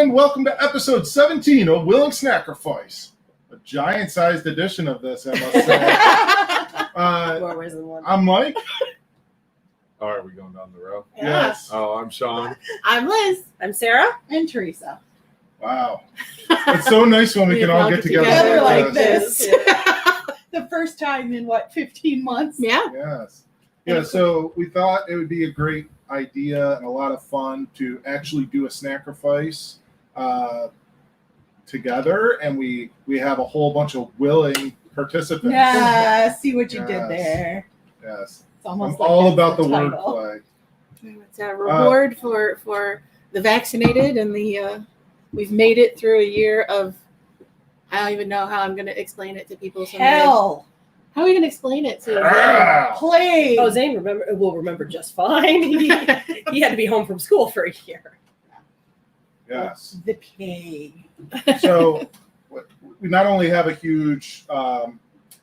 and welcome to episode 17 of Will and Snackrifice. A giant-sized edition of this, I must say. I'm Mike. All right, we're going down the row. Yes. Oh, I'm Shaun. I'm Liz. I'm Sarah. And Theresa. Wow. It's so nice when we can all get together like this. The first time in, 15 months? Yeah. Yes. Yeah, so we thought it would be a great idea and a lot of fun to actually do a Snackrifice together, and we have a whole bunch of willing participants. Yeah, see what you did there. Yes. It's almost I'm all about the wordplay. It's a reward for the vaccinated and the we've made it through a year of, I don't even know how I'm going to explain it to people someday. Hell. How are we going to explain it to Plague. Oh, Zane will remember just fine. He had to be home from school for a year. Yes. The plague. So we not only have a huge, what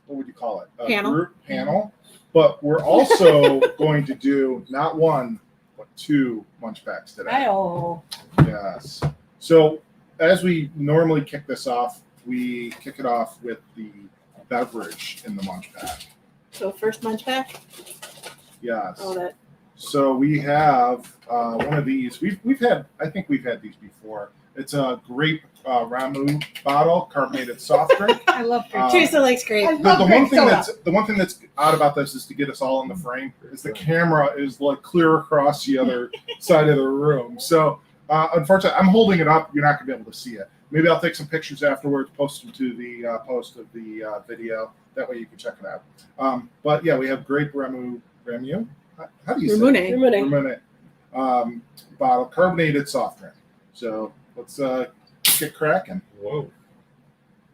would you call it? Group panel, but we're also going to do not one, but two Munchpaks today. Oh. Yes. So as we normally kick this off, we kick it off with the beverage in the Munchpak. So first Munchpak? Yes. Oh, that. So we have one of these. I think we've had these before. It's a grape Ramu bottle, carbonated soft drink. I love grape. Theresa likes grape. The one thing that's odd about this is to get us all in the frame is the camera is like clear across the other side of the room. So unfortunately, I'm holding it up. You're not going to be able to see it. Maybe I'll take some pictures afterwards, post them to the post of the video. That way you can check it out. But yeah, we have grape Ramu. How do you say it? Ramune. Bottle, carbonated soft drink. So let's get cracking. Whoa.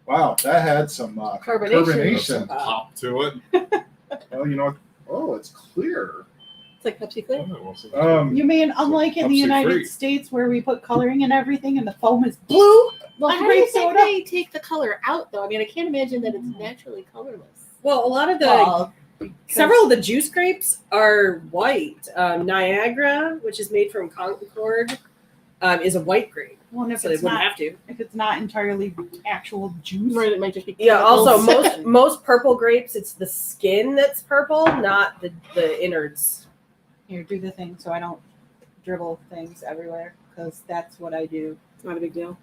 Wow, that had some carbonation. Pop to it. Well, you know what? Oh, it's clear. It's like Pepsi Clear. You mean unlike in the Pepsi United free. States where we put coloring in everything and the foam is blue? Well, Like how do you grape think soda? they take the color out, though? I mean, I can't imagine that it's naturally colorless. Well, a lot of several of the juice grapes are white. Niagara, which is made from Concord, is a white grape. Well, if So they it's wouldn't not, have to. if it's not entirely actual juice. Or it might just be Yeah. Also, chemicals. most purple grapes, it's the skin that's purple, not the innards. Here, do the thing so I don't dribble things everywhere, because that's what I do. It's not a big deal.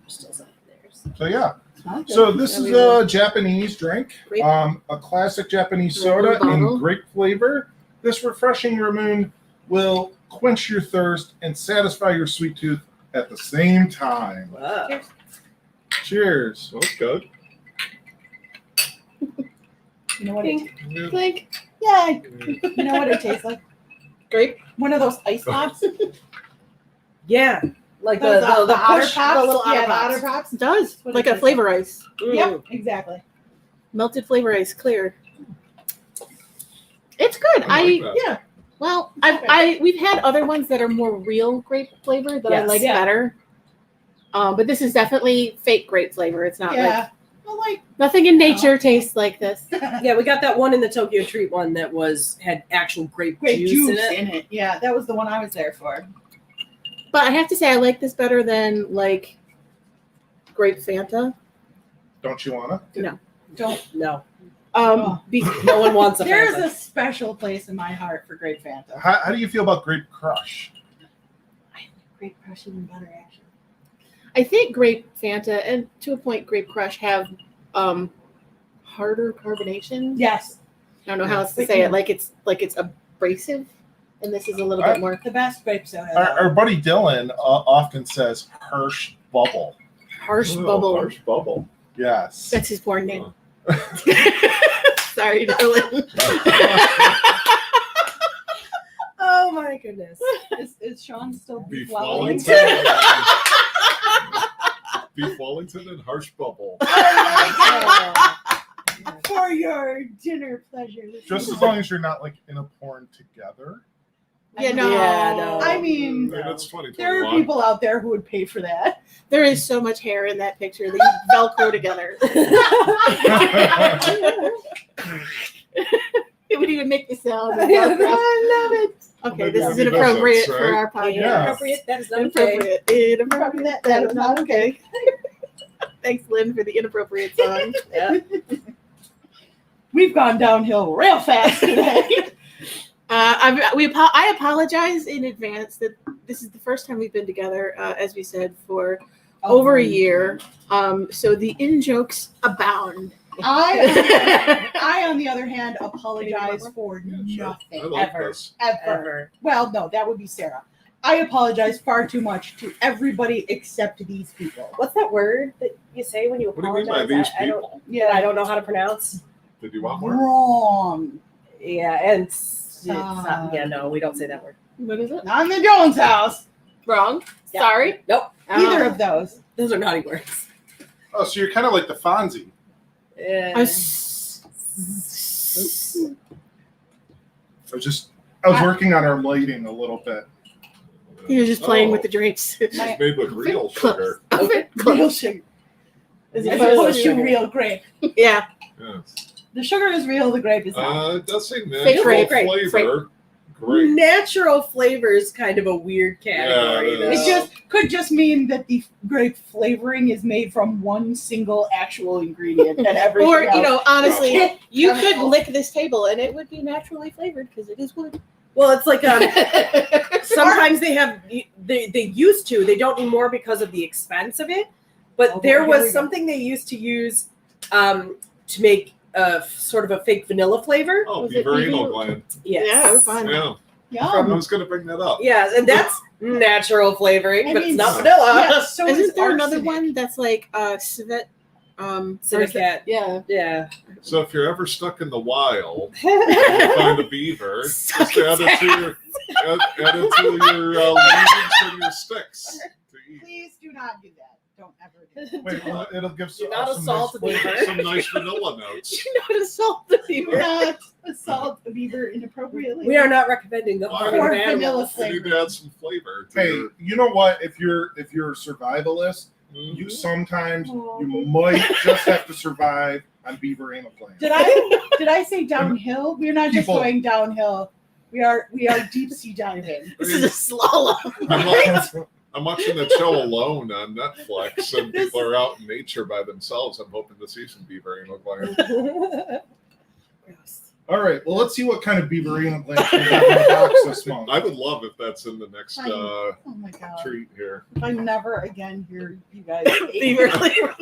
Still some theirs. So yeah. Okay. So this is a Japanese drink, Grape. a classic Japanese soda Bottle. in grape flavor. This refreshing Ramoon will quench your thirst and satisfy your sweet tooth at the same time. Wow. Cheers. That's good. You know what it Like Yeah, you know what it tastes like? grape. One of those ice pops. Yeah. Like Those, the Otter push, Pops? the little Yeah, Otter the Pops. Otter Pops. It does. What Like is a it? flavor ice. Yep, exactly. Melted flavor ice, clear. It's good. I like that. Yeah. Well, we've had other ones that are more real grape flavor that I Yes. like Yeah. better. But this is definitely fake grape flavor. It's not like Yeah. Well, like, nothing in nature tastes like this. Yeah, we got that one in the Tokyo Treat one that had actual grape grape juice in it. Yeah, that was the one I was there for. But I have to say I like this better than like grape Fanta. Don't you wanna? Don't. No, Oh. no one wants a There is Fanta. a special place in my heart for grape Fanta. How do you feel about Grape Crush? I like grape crush even better, actually. I think grape Fanta and to a point grape Crush have harder carbonation. Yes, I don't know how else to say it. Like it's abrasive, and this is a little bit more the best grape soda. Our buddy Dylan often says Hirsch Bubble. harsh Oh, bubble. Harsh bubble. Yes. That's his porn name. Sorry, Dylan. Oh my goodness. Is Shaun still Beef swallowing? Wellington. Beef Wellington and Harsh bubble. For your dinner pleasure. Just as long as you're not like in a porn together. Yeah, no. Yeah, no. I mean, I mean, it's 2021. there are people out there who would pay for that. There is so much hair in that picture. They Velcro together. It would even make the sound. I love it. Okay, Maybe this is we inappropriate visits, for right? our podcast. Yeah. Inappropriate. That is not okay. Inappropriate. Inappropriate. That is not okay. Thanks, Lynn, for the inappropriate song. Yeah. We've gone downhill real fast today. I apologize in advance that this is the first time we've been together, as we said, for over a year. So the in jokes abound. I, on the other hand, apologize for Yeah, sure. I nothing like ever, this. ever. Well, no, that would be Sarah. I apologize far too much to everybody except these people. What's that word that you say when you What do you mean apologize? by these I don't. people? Yeah, I don't know how to pronounce. Did you want more? Wrong. Yeah, and it's not, yeah, no, we don't say that word. What is it? Not in the Jones house. Wrong. Yeah. Sorry. Nope. Either of those. Those are naughty words. Oh, so you're kind of like the Fonzie. Yeah. I was working on our lighting a little bit. He was just playing Oh. with the drinks. It's made with real sugar. Real sugar. As As opposed opposed to- to real grape. Yeah. Yes. The sugar is real, the grape is not. It does say Fake natural grape. flavor. Great. Natural flavor is kind of a weird category. Yeah, though. It could just mean that the grape flavoring is made from one single actual ingredient and everything Or, else. honestly, you could Chemical. lick this table and it would be naturally flavored because it is wood. Well, it's like sometimes they have they used to. They don't anymore because of the expense of it. But Oh, there here we was go. something they used to use to make sort of a fake vanilla flavor. Oh, Was it beaver even- anal gland. Yes. Yeah, we're fine. Yeah. I Yum. was going to bring that up. Yes, and that's natural flavoring, I but mean, it's not so- vanilla. Yeah, so is Isn't there another arsenic. one that's like civet? Civet. Yeah. Yeah. So if you're ever stuck in the wild, and you find a beaver, just add it to your leaves and your sticks to eat. Please do not do that. Don't ever do that. Wait, well, it'll give Do not assault a beaver. Some nice vanilla notes. Not assault the Do beaver. not assault the beaver inappropriately. We are not recommending the harming of Or vanilla animals. flavor. You need to add some flavor to Hey, your. you know what? If you're a survivalist, you sometimes you might just have to survive on beaver anal gland. Did I say downhill? We're not just People- going downhill. We are deep sea diving. This is a slalom. I'm watching the show Alone on Netflix, and people are out in nature by themselves. I'm hoping to see some beaver anal gland. Gross. All right, well, let's see what kind of beaver anal gland we have in the box this month. I would love if that's in the next Oh my god! treat here. If I never again hear you guys Beaver flavor.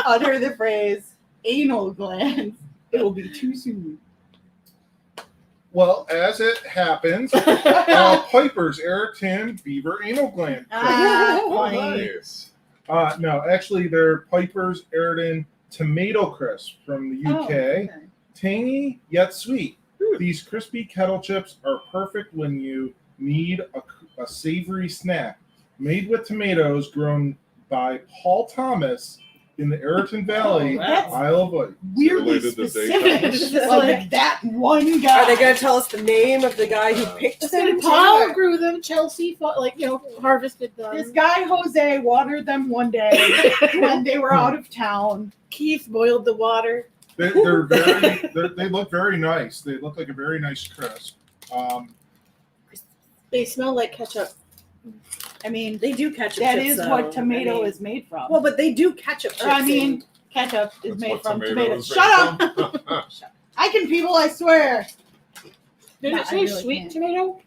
utter the phrase anal glands, it will be too soon. Well, as it happens, Piper's Ayrton beaver anal gland. Nice. No, actually, they're Piper's Ayrton tomato crisp from the UK. okay. Tangy yet sweet. These crispy kettle chips are perfect when you need a savory snack. Made with tomatoes grown by Paul Thomas in the Ayrton Valley, that's Isle of Wight. Weirdly Related to specific. daytime. It's just like that one guy. Are they going to tell us the name of the guy who picked them? Paul grew them. Chelsea, harvested them. This guy Jose watered them one day when they were out of town. Keith boiled the water. They look very nice. They look like a very nice crisp. They smell like ketchup. I mean, They do ketchup that chips, is though. what tomato I mean- is made from. Well, but they do ketchup chips. Or, I mean, ketchup is That's made what from tomato tomatoes. is Shut made up! from. I can people, I swear. Did No, it I say really sweet can't. tomato?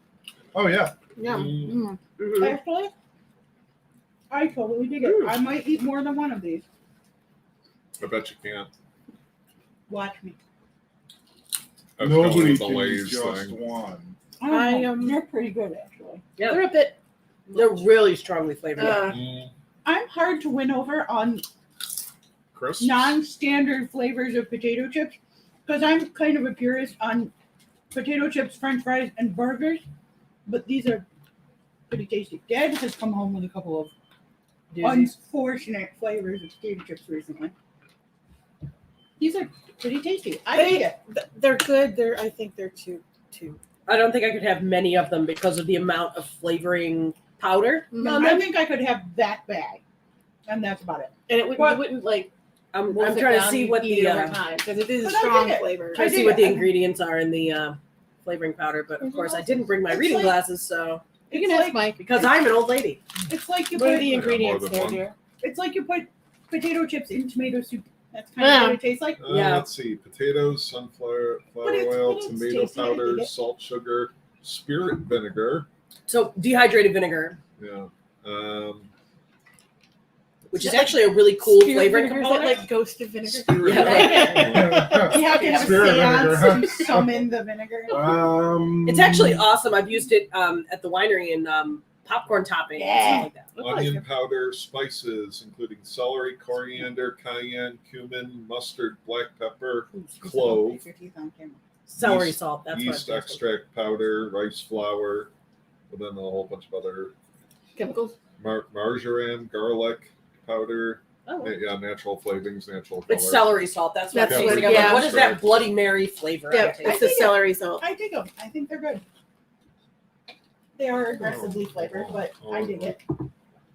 Oh yeah. Yeah. Mm. Mhm. Actually, I totally dig it. I might eat more than one of these. I bet you can't. Watch me. That's Nobody going with the can eat Lay's just thing. one. I, They're pretty good, actually. Yeah. They're a bit. They're really strongly flavored. Mm. I'm hard to win over on Crisps? non-standard flavors of potato chips because I'm kind of a purist on potato chips, french fries, and burgers, but these are pretty tasty. Dad has come home with a couple of Doozies. unfortunate flavors of potato chips recently. These are pretty tasty. I hate it. They're good. I think they're too. I don't think I could have many of them because of the amount of flavoring powder. I think I could have that bag, and that's about it. And it wouldn't like. I'm wolf it trying to down, see you what eat the it over time because it is a But I strong dig it. flavor. trying to see dig what the it. ingredients are in the flavoring powder, but of Where's course your I didn't bring my It's reading like- glasses, so You can It's ask Mike. because I'm an old lady. It's like you What are put the ingredients than there, one. dear? it's like you put potato chips in tomato soup. That's kind of Yeah. what it tastes like. Yeah. Let's see. Potatoes, sunflower But it's- oil, but it's tomato tasty, I dig powder, it. salt, sugar, spirit vinegar. So dehydrated vinegar, Yeah. which is Is that actually a really cool Spirit flavoring vinegar, is that component. like ghost of vinegar? Spirit Yeah. You have to have Spirit a seance vinegar. to summon the vinegar. It's actually awesome. I've used it at the winery in popcorn topping and stuff like that. Onion powder, spices, including celery, coriander, cayenne, cumin, mustard, black pepper, clove, Celery yeast- salt. That's yeast what I'm extract powder, rice flour, and then a whole bunch of other Chemicals. marjoram, garlic powder. Oh, Yeah, natural flavorings, natural color. it's celery salt. That's what That's I'm what- thinking. yeah. What is that Bloody Mary flavor? Yeah, I'm it's tasting? the celery salt. I dig them. I think they're good. They are aggressively flavored, but I dig it.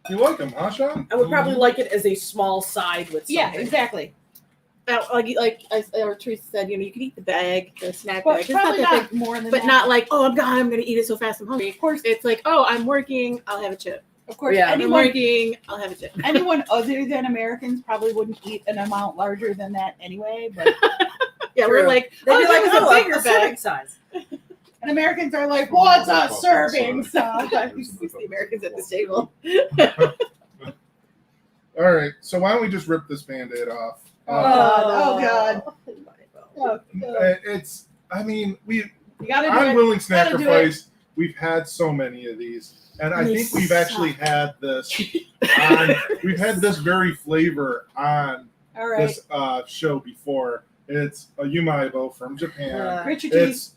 You like them, huh, Shaun? I would probably like it as a small side with something. Yeah, exactly. Or Theresa said, you can eat the bag, the snack But bag. It's not probably that not big, more than but that. not like, oh, I'm going to eat it so fast I'm hungry. Of course, It's like, oh, I'm working, I'll have a chip. of course. Yeah. I'm Anyone, working, I'll have a chip. anyone other than Americans probably wouldn't eat an amount larger than that anyway. But Yeah, True. we're like, They'd oh, be that like, was oh, a bigger a serving bag. size. and Americans are like, what's a serving size? It's the Americans at the table. All right. So why don't we just rip this Band-Aid off? Oh, God. Oh, It's. I mean, you gotta do I'm it. willing Gotta do Snackrifice. We've had so many of these, and I They think we've suck. actually had this. On, we've had this very flavor on All right. this show before. It's a Yumaibo from Japan. Yeah. Richard cheese.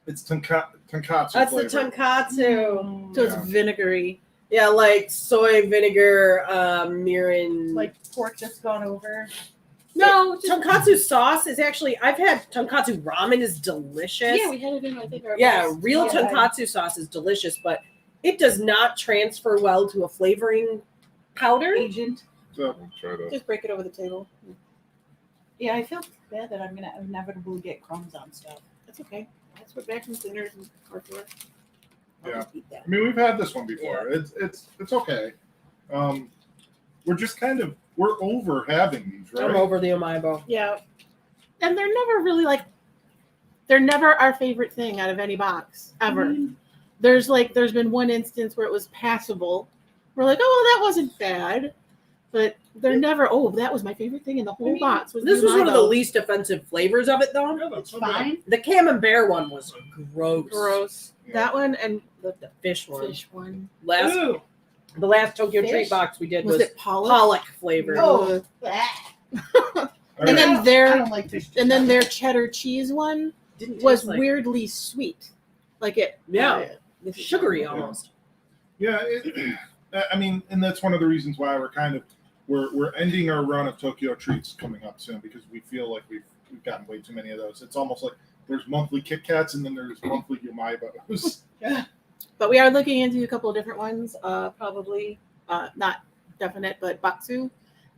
It's tonkatsu That's flavor. the tonkatsu. So it's Yeah. vinegary. Yeah, like soy vinegar, mirin. Like pork just gone over. no, tonkatsu sauce is actually. I've had tonkatsu ramen is delicious. Yeah, we had it in, I think, our Yeah, best. real Yeah. tonkatsu sauce is delicious, but it does not transfer well to a flavoring powder. Agent. So, Try to. Just break it over the table. Yeah, I feel bad that I'm gonna inevitably get crumbs on stuff. That's okay. That's what vacuum cleaners and are for. I'll Yeah. just eat that. I mean, we've had this one before. It's okay. We're just we're over having these, right? I'm over the Omaibo. Yeah. And they're never really they're never our favorite thing out of any box ever. Mm. There's been one instance where it was passable. We're like, oh, well, that wasn't bad. But they're never, oh, that was my favorite thing in the whole box. This was one of the Umaibo. least offensive flavors of it, though. Yeah, that's It's not bad. fine. The camembert one was gross. Gross. Yeah. That one and The fish one. fish one. The last Tokyo Fish? treat box we did Was was it pollock? pollock flavored. Oh. All And right. then I their don't like fish. their cheddar cheese one Didn't taste was like- weirdly sweet. Like it. Yeah. This is Sugary not- almost. Yeah, I mean, and that's one of the reasons why we're ending our run of Tokyo treats coming up soon, because we feel like we've gotten way too many of those. It's almost like there's monthly Kit Kats and then there's monthly Yumaibos. But we are looking into a couple of different ones. Probably not definite, but Batsu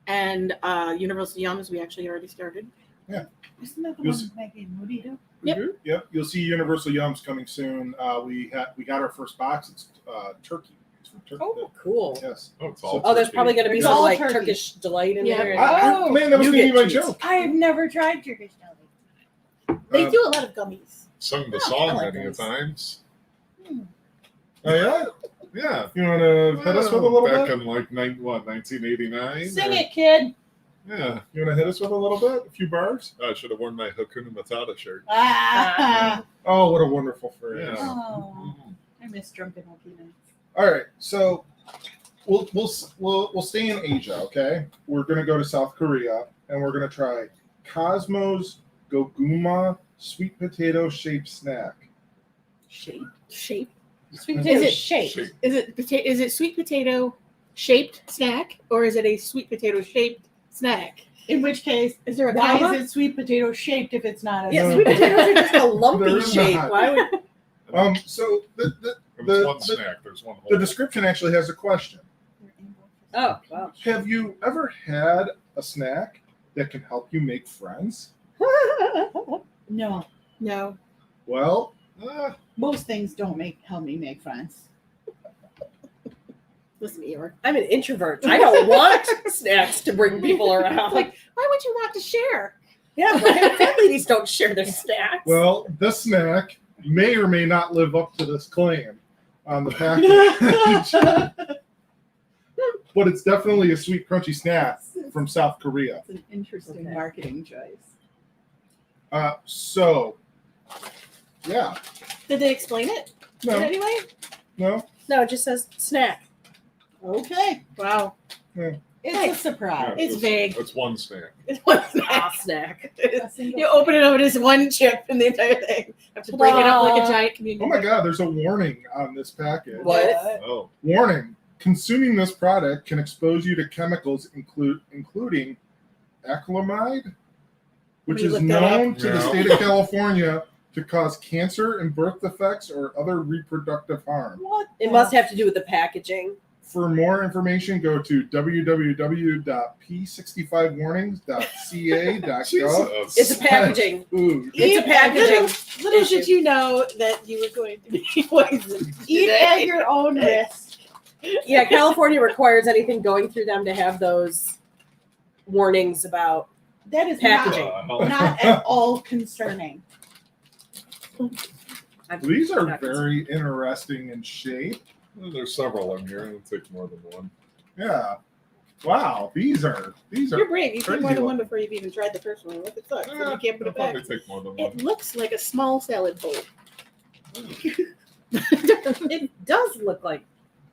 and Universal Yums. We actually already started. Isn't that the You'll one see- making Murito? Yep. Mhm. Yep, you'll see Universal Yums coming soon. We got our first box. It's turkey. It's from Turkey. Oh, cool. Yes. Oh, it's all. Oh, there's turkey. probably going to be It's some all like turkey. Turkish delight in Yeah. there. Oh, Man, that was you going to be get my cheese. joke. I've never tried Turkish deli. They Um, do a lot of gummies. Sung the Oh, song I like many a those. times. Oh yeah. Yeah. You want to hit us with a little Back bit? in like 1989. Sing it, kid. Yeah. You want to hit us with a little bit? A few bars? I should have worn my Hakuna Matata shirt. Ah. Oh, what a wonderful phrase. Yeah. Oh, I miss drunken Okina. All right, so we'll stay in Asia. Okay, we're gonna go to South Korea and we're gonna try Cosmo's Goguma sweet potato shaped snack. Shape. Sweet Is potato it shake. Shape. Is it sweet potato shaped snack or is it a sweet potato shaped snack? In which case, Is there a why comma? is it sweet potato shaped if it's not a Yeah, No. sweet potatoes are just a lumpy They're shape. not. Why would So There's The- one the- snack. There's one the whole. description actually has a question. Oh, wow. Have you ever had a snack that can help you make friends? No. No. Well, Most things don't help me make friends. Listen to Eeyore. I'm an introvert. I don't want snacks to bring people around. Like, why would you want to share? yeah, but fat ladies don't share their snacks. Well, this snack may or may not live up to this claim on the package. But it's definitely a sweet, crunchy snack from South Korea. It's an interesting Okay. marketing choice. So, yeah. Did they explain it in No, any way? no. No, it just says snack. Okay. Wow. It's Hey. a surprise. It's vague. That's one snack. It's one Ah, snack. snack. A single You open it up, it is one chip in the entire thing. Have to break it up like a giant community. Oh my God, there's a warning on this package. What? Oh. Warning. Consuming this product can expose you to chemicals including acrylamide, which Let me is look that up. known to the Yeah. state of California to cause cancer and birth defects or other reproductive harm. What? It must have to do with the packaging. For more information, go to www.p65warnings.ca.gov. Jesus. It's a packaging. Food. It's a packaging. Little issue. did you know that you were going to be poisoned. Eat today. at your own risk. Yeah, California requires anything going through them to have those warnings about That is packaging. not at all concerning. These are very interesting in shape. There's several in here. It'll take more than one. Yeah. Wow. These are You're brave. You take more crazy than one looking. before you've even tried the first one. What the fuck? So Yeah, you can't put it'll it back. probably take more than one. It looks like a small salad bowl. It does look like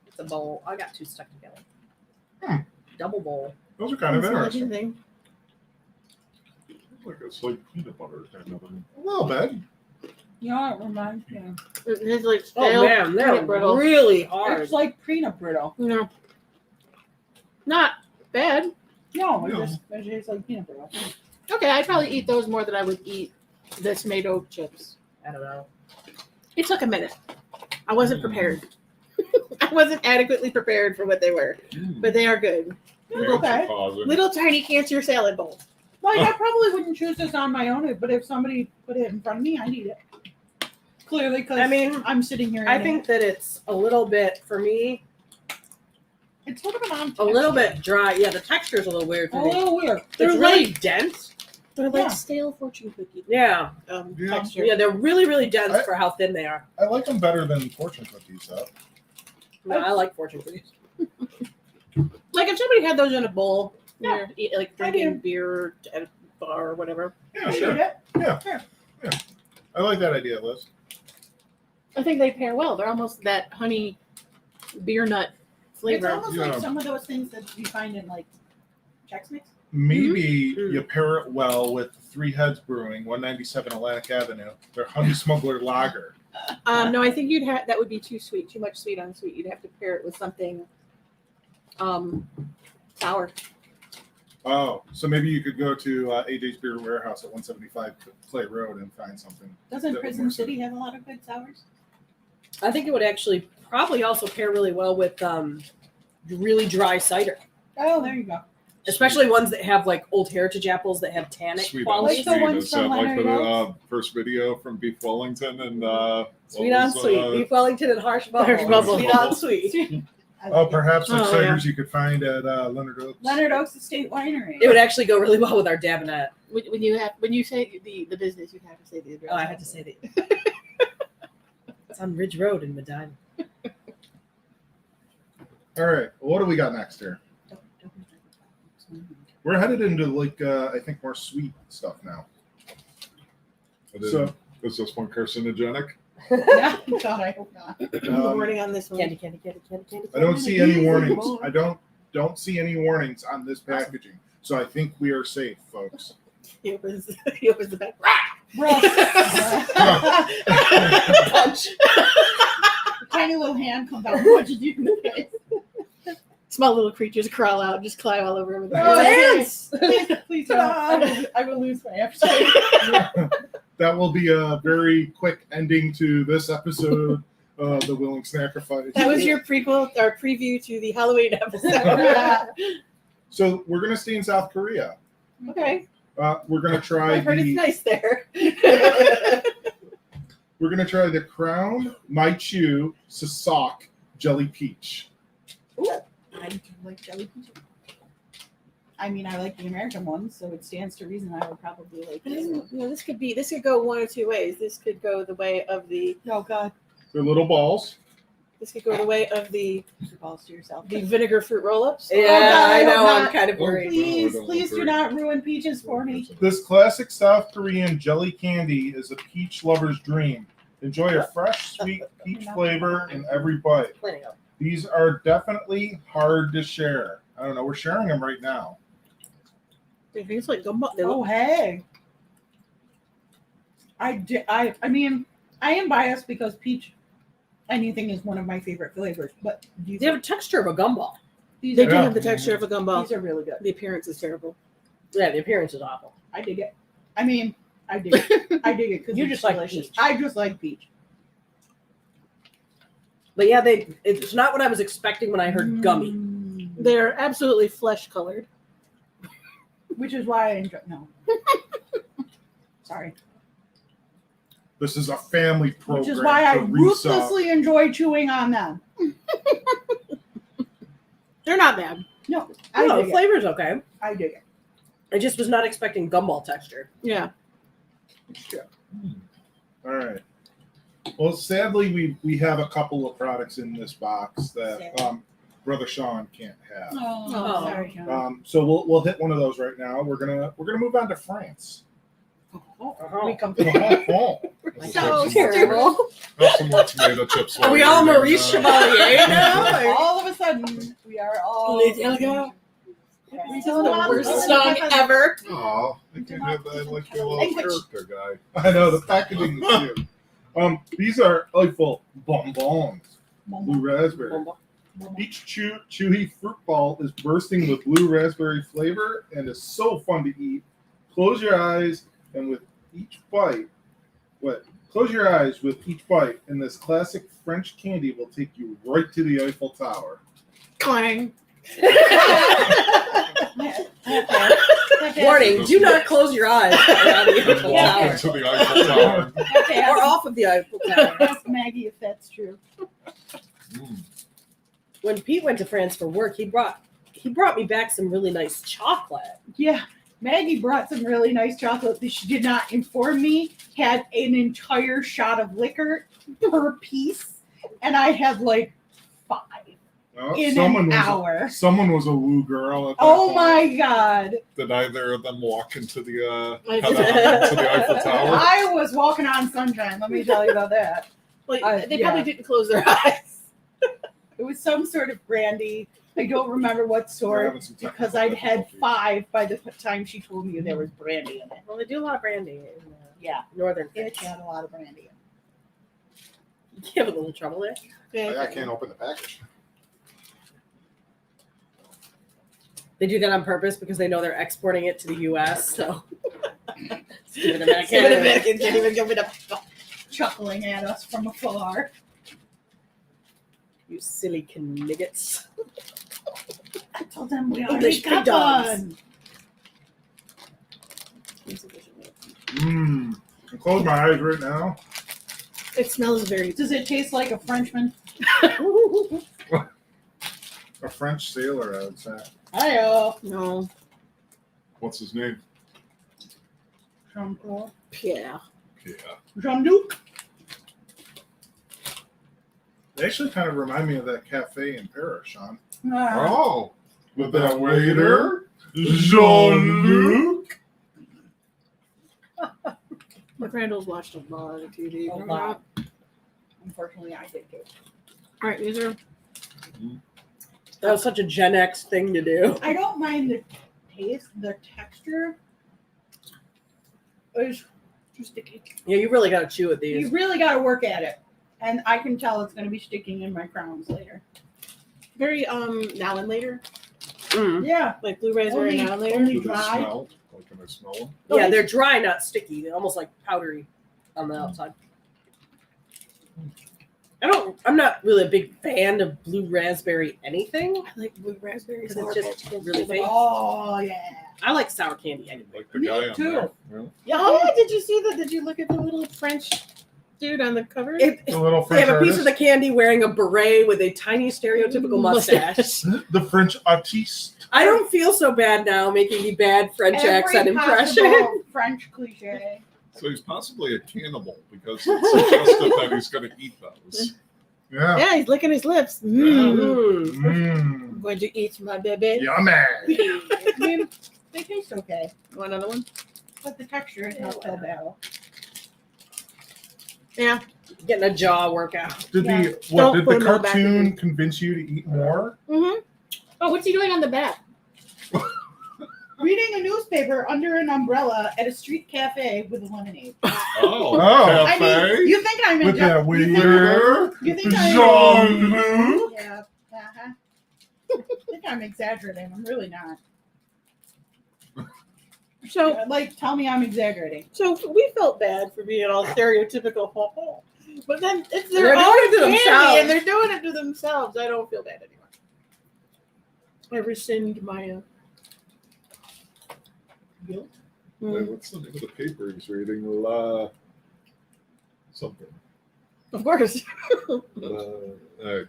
it's a bowl. I got two stuck together. Double bowl. those are kind of It's not interesting. anything. It's like a slight peanut butter kind of thing. A little bit. You know, it reminds me. It's like Oh stale man, they're peanut brittle. really hard. It's like peanut brittle. No. Not bad. No, No. it tastes like peanut brittle. Okay, I'd probably eat those more than I would eat the tomato chips. I don't know. It took a minute. I wasn't prepared. I wasn't adequately prepared for what they were, but they are good. Okay. Little tiny cancer salad bowl. Like, I probably wouldn't choose this on my own, but if somebody put it in front of me, I'd eat it. Clearly, because I mean, I'm sitting here. I eating think that it's a little bit for me, it. It's sort of an odd a little texture. bit dry. Yeah, the texture is a little weird A for me. little weird. It's They're really like- dense. They're like Yeah. stale fortune cookie Yeah, Yeah. texture. yeah, they're really dense I- for how thin they are. I like them better than fortune cookies, though. No, I like fortune cookies. Like if somebody had those in a bowl, Yeah. you're like I drinking do. beer at a bar or whatever. Yeah, I sure. eat it. I like that idea, Liz. I think they pair well. They're almost that honey beer nut It's flavor. almost Yeah. like some of those things that you find in like Chex Mix. Maybe Mhm. you pair it well with Three Heads Brewing, 197 Atlantic Avenue, their Honey Smuggler Lager. No, I think you'd have that would be too sweet, too much sweet on sweet. You'd have to pair it with something sour. Oh, so maybe you could go to AJ's Beer Warehouse at 175 Clay Road and find something. Doesn't That would Prison work. City have a lot of good sours? I think it would actually probably also pair really well with really dry cider, Oh, there you go. especially ones that have like old heritage apples that have tannic Sweet on qualities. Like the sweet. ones Is from that like Leonard the Oaks? first video from Beef Wellington and Sweet on sweet, beef Wellington and harsh bubble. Harsh bubble. Sweet on sweet. Oh, perhaps like Oh, ciders you could find at Leonard Oaks. Leonard Oaks Estate Winery. It would actually go really well with our dabinette. When you say the business, you have to say the address. Oh, I had to say that. It's on Ridge Road in Medina. All right, what do we got next here? We're headed into like I think more sweet stuff now. So is this one carcinogenic? Yeah, God, I hope not. The um, wording on this one. Candy. I don't see any warnings. I don't see any warnings on this packaging. So I think we are safe, folks. He opens the back. Punch. A tiny little hand comes out and punches you in the face. Small little creatures crawl out, just climb all over him. Oh, Ants! Please don't. I will lose my appetite. That will be a very quick ending to this episode of the Willing Snackrifice. That was your prequel or preview to the Halloween episode. So we're gonna stay in South Korea. Okay. We're gonna try I heard it's the nice there. We're gonna try the Crown My Chew Sasak Jelly Peach. I do like jelly peaches. I mean, I like the American ones, so it stands to reason I would probably like this one. This could go one or two ways. This could go the way of the. Oh God, They're little balls. This could go the way of the keep your balls to yourself. vinegar fruit roll-ups. Yeah, God, I I know. hope I'm not. kind of worried. Please, No, I don't please do agree. not ruin peaches for me. This classic South Korean jelly candy is a peach lover's dream. Enjoy a fresh, sweet peach flavor in every bite. Planning on. These are definitely hard to share. I don't know. We're sharing them right now. They taste like gumbo. They Oh look- hey, I mean, I am biased because peach anything is one of my favorite flavors, but They have a texture of a gumball. these They are, do Yeah. have the texture of a gumbo. these are really good. The appearance is terrible. Yeah, the appearance is awful. I dig it. I mean, I dig it. I dig it because You it's just like delicious. peach. I just like peach. But yeah, it's not what I was expecting when I heard gummy. They're absolutely flesh colored. Which is why I enjoy. No, sorry. This is a family program. Which is why I Theresa. ruthlessly enjoy chewing on them. They're not bad. No, I No, dig the it. flavor's okay. I dig it. I just was not expecting gumball texture. Yeah. It's true. All right. Well, sadly, we have a couple of products in this box that Brother Shaun can't have. Oh, sorry, Shaun. So we'll hit one of those right now. We're gonna move on to France. We come Oh, So terrible. Have some more tomato chips. Are we while all you're there Maurice now. Chevalier now? or- all of a sudden, we are all. Les Delgado. Okay. This is the worst song ever. Aw, I can have that like your little character guy. I know the packaging is cute. These are delightful bonbons, blue raspberry. Each chewy fruit ball is bursting with blue raspberry flavor and is so fun to eat. Close your eyes and with each bite, Close your eyes with each bite, and this classic French candy will take you right to the Eiffel Tower. Clang. Warning, do not close your eyes around the Eiffel Walk Tower. into the Eiffel Tower. Okay, Or off of the Eiffel Tower. ask Maggie if that's true. Mm. When Pete went to France for work, he brought me back some really nice chocolate. Yeah, Maggie brought some really nice chocolate that she did not inform me had an entire shot of liquor per piece, and I had like 5 Oh, in someone an was hour. Someone was a woo girl. At that Oh point. my god! Did either of them walk into the I head did. on to the Eiffel Tower? I was walking on sunshine. Let me tell you about that. Like, they yeah. probably didn't close their eyes. It was some sort of brandy. I don't remember what We're sort having some technical because I'd had difficulties. 5 by the time she told me there was brandy in it. Well, they do a lot of brandy in Yeah, northern it France. had a lot of brandy. You have a little trouble there. Yeah. I can't open the package. They do that on purpose because they know they're exporting it to the U.S. So, Stupid Stupid American. Americans can't even give it a chuckling at us from afar. You silly kniggets. I told them we English already got dogs. one. Mmm. I close my eyes right now. It smells very. Does it taste like a Frenchman? A French sailor, I would say. Hi-yo. No. What's his name? Jean-Claude. Yeah. Yeah. Jean-Luc. They actually kind of remind me of that cafe in Paris, Sean. Ah. Oh, With that waiter, Jean-Luc. Randall's watched a lot of TV. A lot. Unfortunately, I did too. All right, these are. That was such a Gen X thing to do. I don't mind the taste, the texture. It's too sticky. Yeah, you really got to chew with You these. really got to work at it. And I can tell it's going to be sticking in my crowns later. Very now and later, Mm. Yeah. like blue raspberry Only- now and later. only- do they Dry. smell? Like, can I smell them? Yeah, they're dry, not sticky. They're almost like powdery on the outside. I'm not really a big fan of blue raspberry anything. I like blue raspberry. Because it's just really fake. Oh, yeah. I like sour candy anyway. Like the Me guy on too. there? Yeah. Yeah. Oh, did you see that? Did you look at the little French dude on the cover. The little They French have a piece of the artist. candy wearing a beret with a tiny stereotypical mustache. The French artiste. I don't feel so bad now making the bad French accent Every impression. possible French cliche. So he's possibly a cannibal because it's suggested that he's going to eat those. Yeah. Yeah, he's licking his lips. Mm. I'm Mm. going to eat my baby. Yummy. I mean, they taste okay, Want another one? but the texture is not so bad. Yeah. Getting a jaw workout. Did Yeah. the Don't did put the them all back in cartoon there. convince you to eat more? Mm-hmm. Oh, what's he doing on the back? Reading a newspaper under an umbrella at a street cafe with a lemonade. Oh, Oh. I cafe. mean, you think I'm With that you think- waiter, you think I'm Jean-Luc. Yeah. Uh-huh. I think I'm exaggerating. I'm really not. So, Like, tell me I'm exaggerating. so we felt bad for being all stereotypical, but then it's They're their doing own it to candy, themselves. and they're doing it to themselves. I don't feel bad anymore. I rescind my guilt. Wait, what's the name of the paper he's reading? La something. Of course. I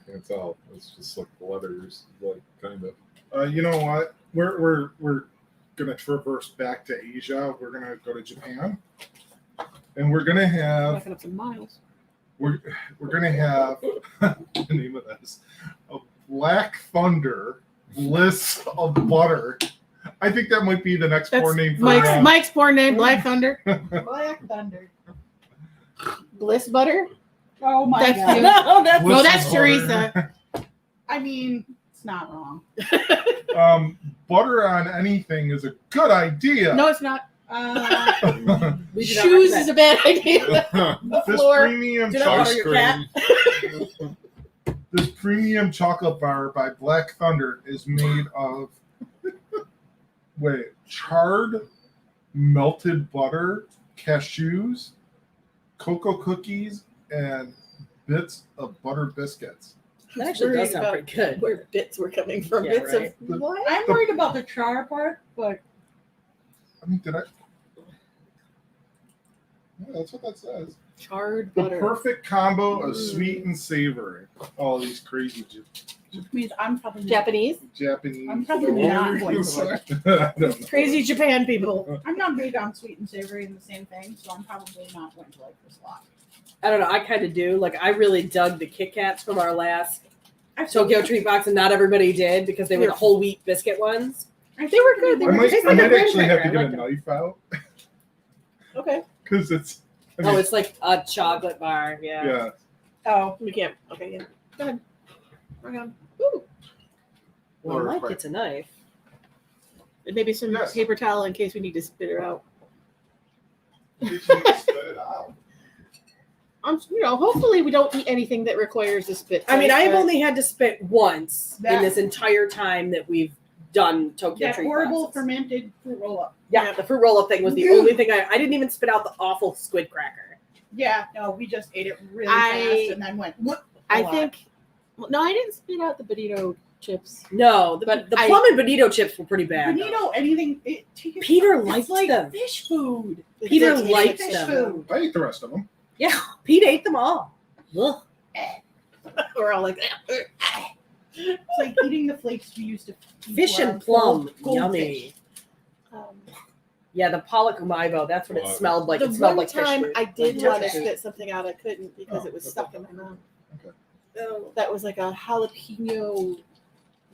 can't tell. It's just like letters, like kind of. You know what? We're gonna traverse back to Asia. We're gonna go to Japan, and we're gonna have Racking up some miles. we're gonna have the name of this a Black Thunder Bliss of Butter. I think that might be the next That's porn name for Mike's porn name, Black Thunder. Black Thunder. Bliss Butter. Oh my That's god. you. No, that's Bliss No, of that's Butter. Theresa. I mean, it's not wrong. Butter on anything is a good idea. No, it's not. we do not Shoes recommend. is a bad idea. The This floor. premium Do not Ice water your cat. cream. This premium chocolate bar by Black Thunder is made of charred melted butter, cashews, cocoa cookies, and bits of butter biscuits. That actually does Worried sound about pretty good. Where bits were coming from. Yeah, Bits right. of what? I'm worried about the char part, but I mean, did I? Yeah, that's what that says. Charred The butter. perfect combo of Mm. sweet and savory. All these crazy which means I'm probably not, Japanese. Japanese. I'm probably not going to like it. I don't know. Crazy Japan people. I'm not big on sweet and savory in the same thing, so I'm probably not going to like this a lot. I don't know. I kind of do. Like, I really dug the Kit Kats from our last I Tokyo Treat Box, and not everybody did because they were the whole wheat biscuit ones. They were good. They I were might, just I like a might graham actually have to cracker. get I a like knife out Okay. because it's. I Oh, mean, it's like a chocolate bar. Yeah. yeah. Oh, We can't. Okay, yeah. Go ahead. Bring on. Ooh. Well, Or Mike like- gets a knife. And maybe some Yes. paper towel in case we need to spit her out. Hopefully we don't eat anything that requires a spit. I mean, right? I have But- only had to spit once in That- this entire time that we've done Tokyo that Treat horrible Boxes. fermented fruit roll up. Yeah, the fruit roll up thing was the only thing I didn't even spit out the awful squid cracker. Yeah, no, we just ate it really I- fast and then went. "What?" I a lot. think. Well, no, I didn't spit out the burrito chips. No, But the I- plum and bonito chips were pretty bad. though. Bonito, anything. Peter it's liked like them. fish food. Peter It's likes fish them. food. I ate the rest of them. Yeah, Pete ate them all. Ugh. We're all like, It's like eating the flakes we used to eat Fish for our and plum, goldfish. yummy. um, Yeah, the pollock umaibo, that's what it Wow. smelled like. the It smelled one like fish time food. I did Like want to fish food. spit something out, I couldn't because Oh, it was okay. stuck in my mouth. Okay. Oh, that was like a jalapeno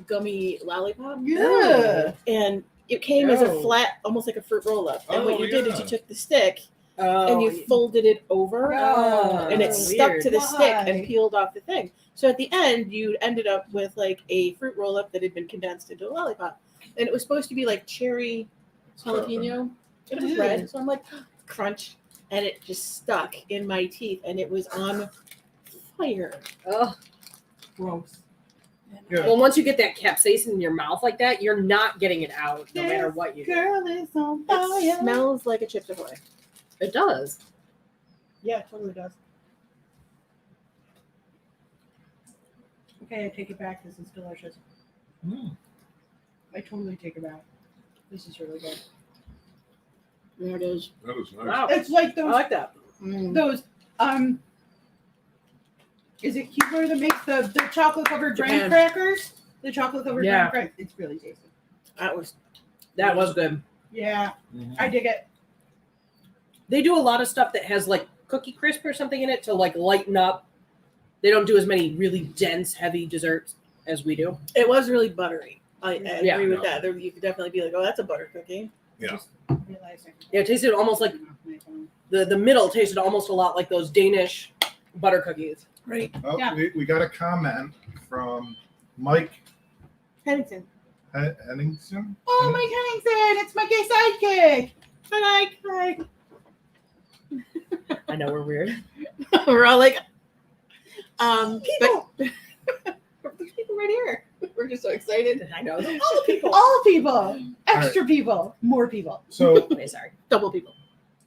gummy lollipop. Yeah. And it came as a Oh. flat, almost like a fruit roll up. And what Oh, you did is yeah. you took the stick Oh, and you folded it over Oh, and it stuck weird. to the stick and Why? peeled off the thing. So at the end, you ended up with like a fruit roll up that had been condensed into a lollipop. And it was supposed to be like cherry jalapeno. It was Ew. red. So I'm like, crunch. And it just stuck in my teeth and it was on fire. Ugh. Gross. Yeah. Well, once you get that capsaicin in your mouth like that, you're not getting it out no matter what you do. Girl is on It fire. smells like a Chips Ahoy. It does. Yeah, it totally does. Okay, I take it back. This is delicious. Mm, I totally take it back. This is really good. There it is. that is nice. Wow. It's like I those like that. those Is it Keebler that makes the chocolate covered graham Japan. crackers? The chocolate covered Yeah. graham crackers. It's really tasty. That was good. Yeah, Mhm. I dig it. They do a lot of stuff that has like cookie crisp or something in it to like lighten up. They don't do as many really dense, heavy desserts as we do. It was really buttery. I Yeah. agree with that. There, you could definitely be like, oh, that's a butter cookie. Yeah. Realized I could Yeah, it tasted almost like turn off my phone. the middle tasted almost a lot like those Danish butter cookies. Right. Oh, Yeah. we got a comment from Mike Pennington. Henningsen. Oh, Mike Henningsen, it's my gay sidekick. Hi, Mike. I know we're weird. Hi. We're all like, People. but there's people right here. We're just so excited. I know. All the people. All people. Extra people. More people. So Okay, sorry. Double people.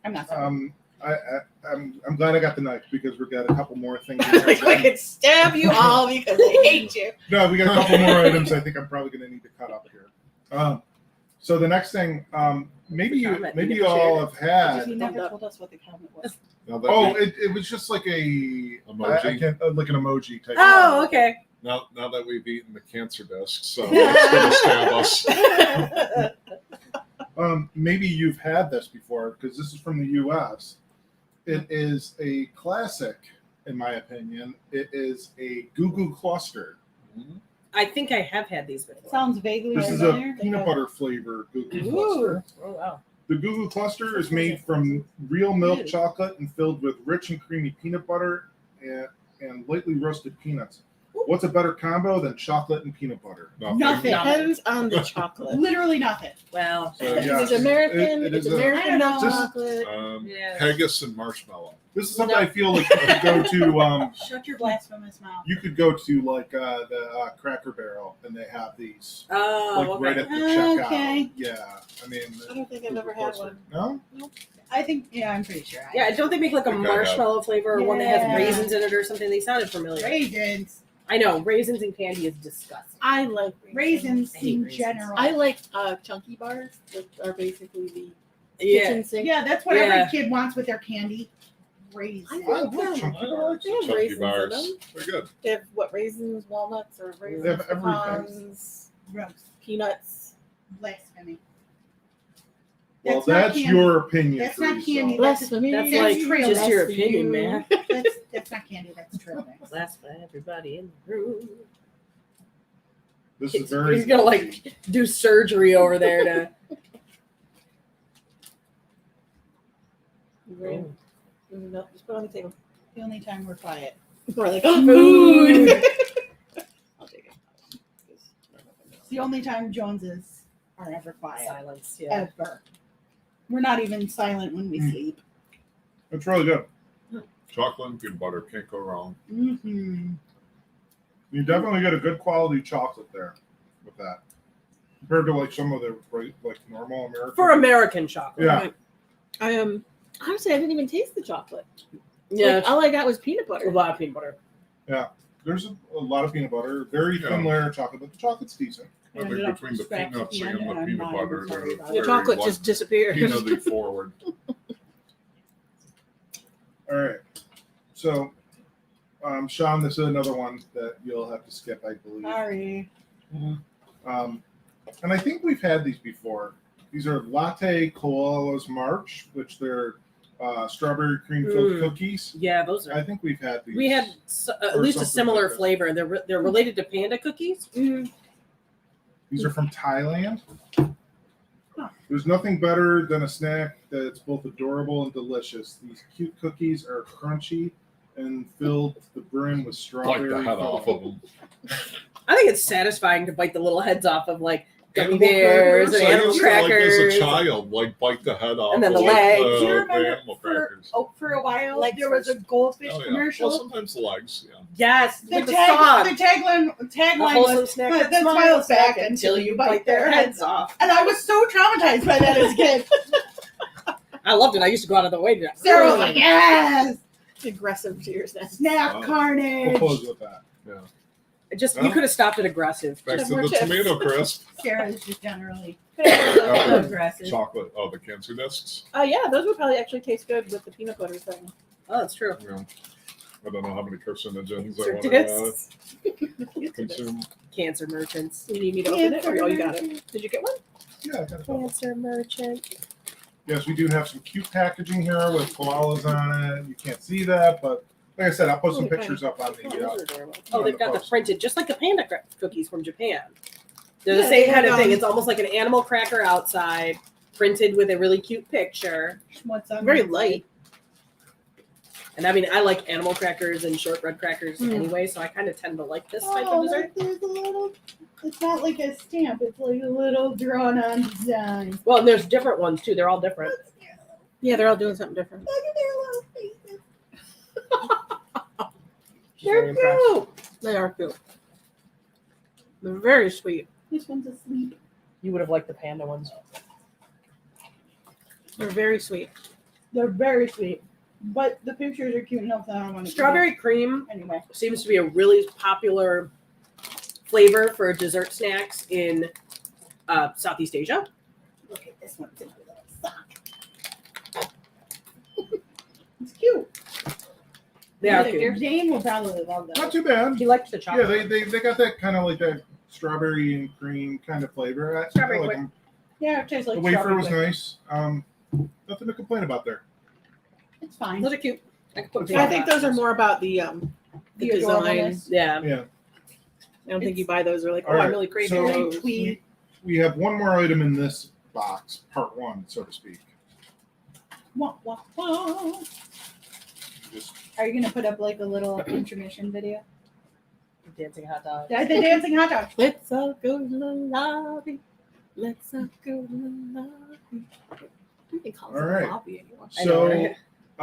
I'm not sorry. I'm glad I got the knife because we've got a couple more things. Like I could stab you all because I hate you. No, we got a couple more items. I think I'm probably going to need to cut up here. So the next thing, maybe you all have he had. never told us what the comment was. Now that Oh, we, it was just like a Emoji? I can't, like an emoji type. Oh, okay. now that we've eaten the cancer discs, so it's going to stab us. Maybe you've had this before because this is from the U.S. It is a classic, in my opinion. It is a Goo Goo cluster. I think I have had these before. Sounds vaguely This is a familiar. peanut butter flavor Goo Goo Ooh. cluster. Oh wow. The Goo Goo cluster is made from real milk chocolate and filled with rich and creamy peanut butter and lightly roasted peanuts. What's a better combo than chocolate and peanut butter? Nothing. Depends on the chocolate. Literally nothing. Well, So, yeah, It's American. it It's is a- American I don't milk know. chocolate. yeah. Haggis and marshmallow. This is something I feel like you could go to. Shut your blasphemous mouth. You could go to like the Cracker Barrel, and they have these Oh, like right okay. at the checkout. Okay. Yeah, I mean. I don't think I've ever had one. No. I think, yeah, I'm pretty sure. Yeah, don't they make like a I think I have. marshmallow flavor or one that Yeah. has raisins in it or something? They sounded familiar. Raisins. I know raisins and candy is disgusting. I like Raisins I hate in raisins. general. I like chunky bars, which are basically the Yeah, kitchen sink. Yeah, that's what Yeah. every kid wants with their candy. Raisins. I I like love them. chunky I like bars. They have chunky raisins in bars. them. They're good. They have what raisins, walnuts, or raisins, They have everything. pecans, Gross. peanuts. Blasphemy. Well, That's not that's candy. your opinion. That's not Teresa. candy. Blasphemy. that's That's like trail just your mix. opinion, man. That's not candy. That's trail mix. Last for everybody in the room. This is very. He's gonna like do surgery over there to. No, just put it on the table. The only time we're quiet. We're like, oh, food. I'll take it. It's the only time Joneses are ever quiet. Silence. Yeah. Ever. We're not even silent when we sleep. It's really good. Chocolate and peanut butter can't go wrong. Mm-hmm. You definitely get a good quality chocolate there with that, compared to like some of the like normal American. For American chocolate. Yeah. I honestly, I didn't even taste the chocolate. Yeah. Like, all I got was peanut A butter. lot of peanut butter. There's a lot of peanut butter, very thin layer of chocolate, but the chocolate's decent. I think Ended up between the scratched peanuts at the and end, the and peanut I'm butter, sorry they're about The very chocolate like, just disappeared. peanutty forward. All right. So, Shaun, this is another one that you'll have to skip, I believe. Sorry. And I think we've had these before. These are Latte Koalas March, which they're strawberry cream filled cookies. Yeah, those are. I think we've had these. We had at Or least a something similar like that. flavor. They're related to panda cookies. These are from Thailand. There's nothing better than a snack that's both adorable and delicious. These cute cookies are crunchy and filled to the brim with Like strawberry. the head off of them. I think it's satisfying to bite the little heads off of like gummy Animal bears and I animal used to, like crackers. as a child, like bite the head off And then of the like, legs. Do you the remember animal crackers. for a while Legs there was a goldfish Oh, yeah. commercial? Well, sometimes the legs, yeah. Yes, The with the song. tagline wholesome was snack "But that that smiles back until you bite their heads off. and I was so traumatized by that as a kid. I loved it. I used to go out of the way to that. Sarah was like, "Yes, Aggressive to your sense. snap Wow. carnage." We'll close with that. You could have stopped at aggressive. Back Have to more the chips. tomato crisp. Sarah is just generally Okay. aggressive. Chocolate. Oh, the cancer discs. Oh yeah, those would probably actually taste good with the peanut butter thing. Oh, that's true. Yeah. I don't know how many carcinogens I Sir want to Dis. consume. Cancer merchants. You need me to open it? Or, oh, you got it. Did you get one? Yeah, I got a couple. Cancer merchant. Yes, we do have some cute packaging here with koalas on it. You can't see that, but like I said, I'll put some Okay. pictures up on Oh, the. those are adorable. Oh, On they've the got the post. printed, just like the panda cookies from Japan. They're the Yeah, same they kind of have, thing. It's almost like an animal cracker outside, printed with a really cute picture. What's on Very the light. And I mean, I like animal crackers and shortbread crackers Mm. anyway, so I kind of tend to like this type Oh, of dessert. there's a little. It's not like a stamp. It's like a little drawn-on design. Well, and there's different ones too. They're all different. Yeah, they're all doing something different. Look at their little faces. Very They're impressed. cute. They are cute. They're very sweet. This one's asleep. You would have liked the panda ones. They're very sweet. They're very sweet, but the pictures are cute enough that I want to. Strawberry cream Anyway, seems to be a really popular flavor for dessert snacks in Southeast Asia. look at this one. It's in a little sock. It's cute. They are Like, cute. Jane will probably love Not those. too bad. He liked the Yeah, chocolate. they got that kind of like that strawberry and cream kind of flavor. I Strawberry like whip. them. Yeah, it tastes like The wafer strawberry was whip. nice. Nothing to complain about there. It's fine. Those are cute. I could put I think those are more about the design. adorableness. Yeah. Yeah. I don't think you buy those. Are like, oh, All right, I'm really crazy. so- for Very those. tweed. We have one more item in this box, part one, so to speak. Wah, wah, wah. Just Are you gonna put up like a little intermission video? Dancing hot dog. The dancing hot dog. Let's all go to the lobby. Let's all go to the lobby. I think call it All right. lobby anymore. I know, so.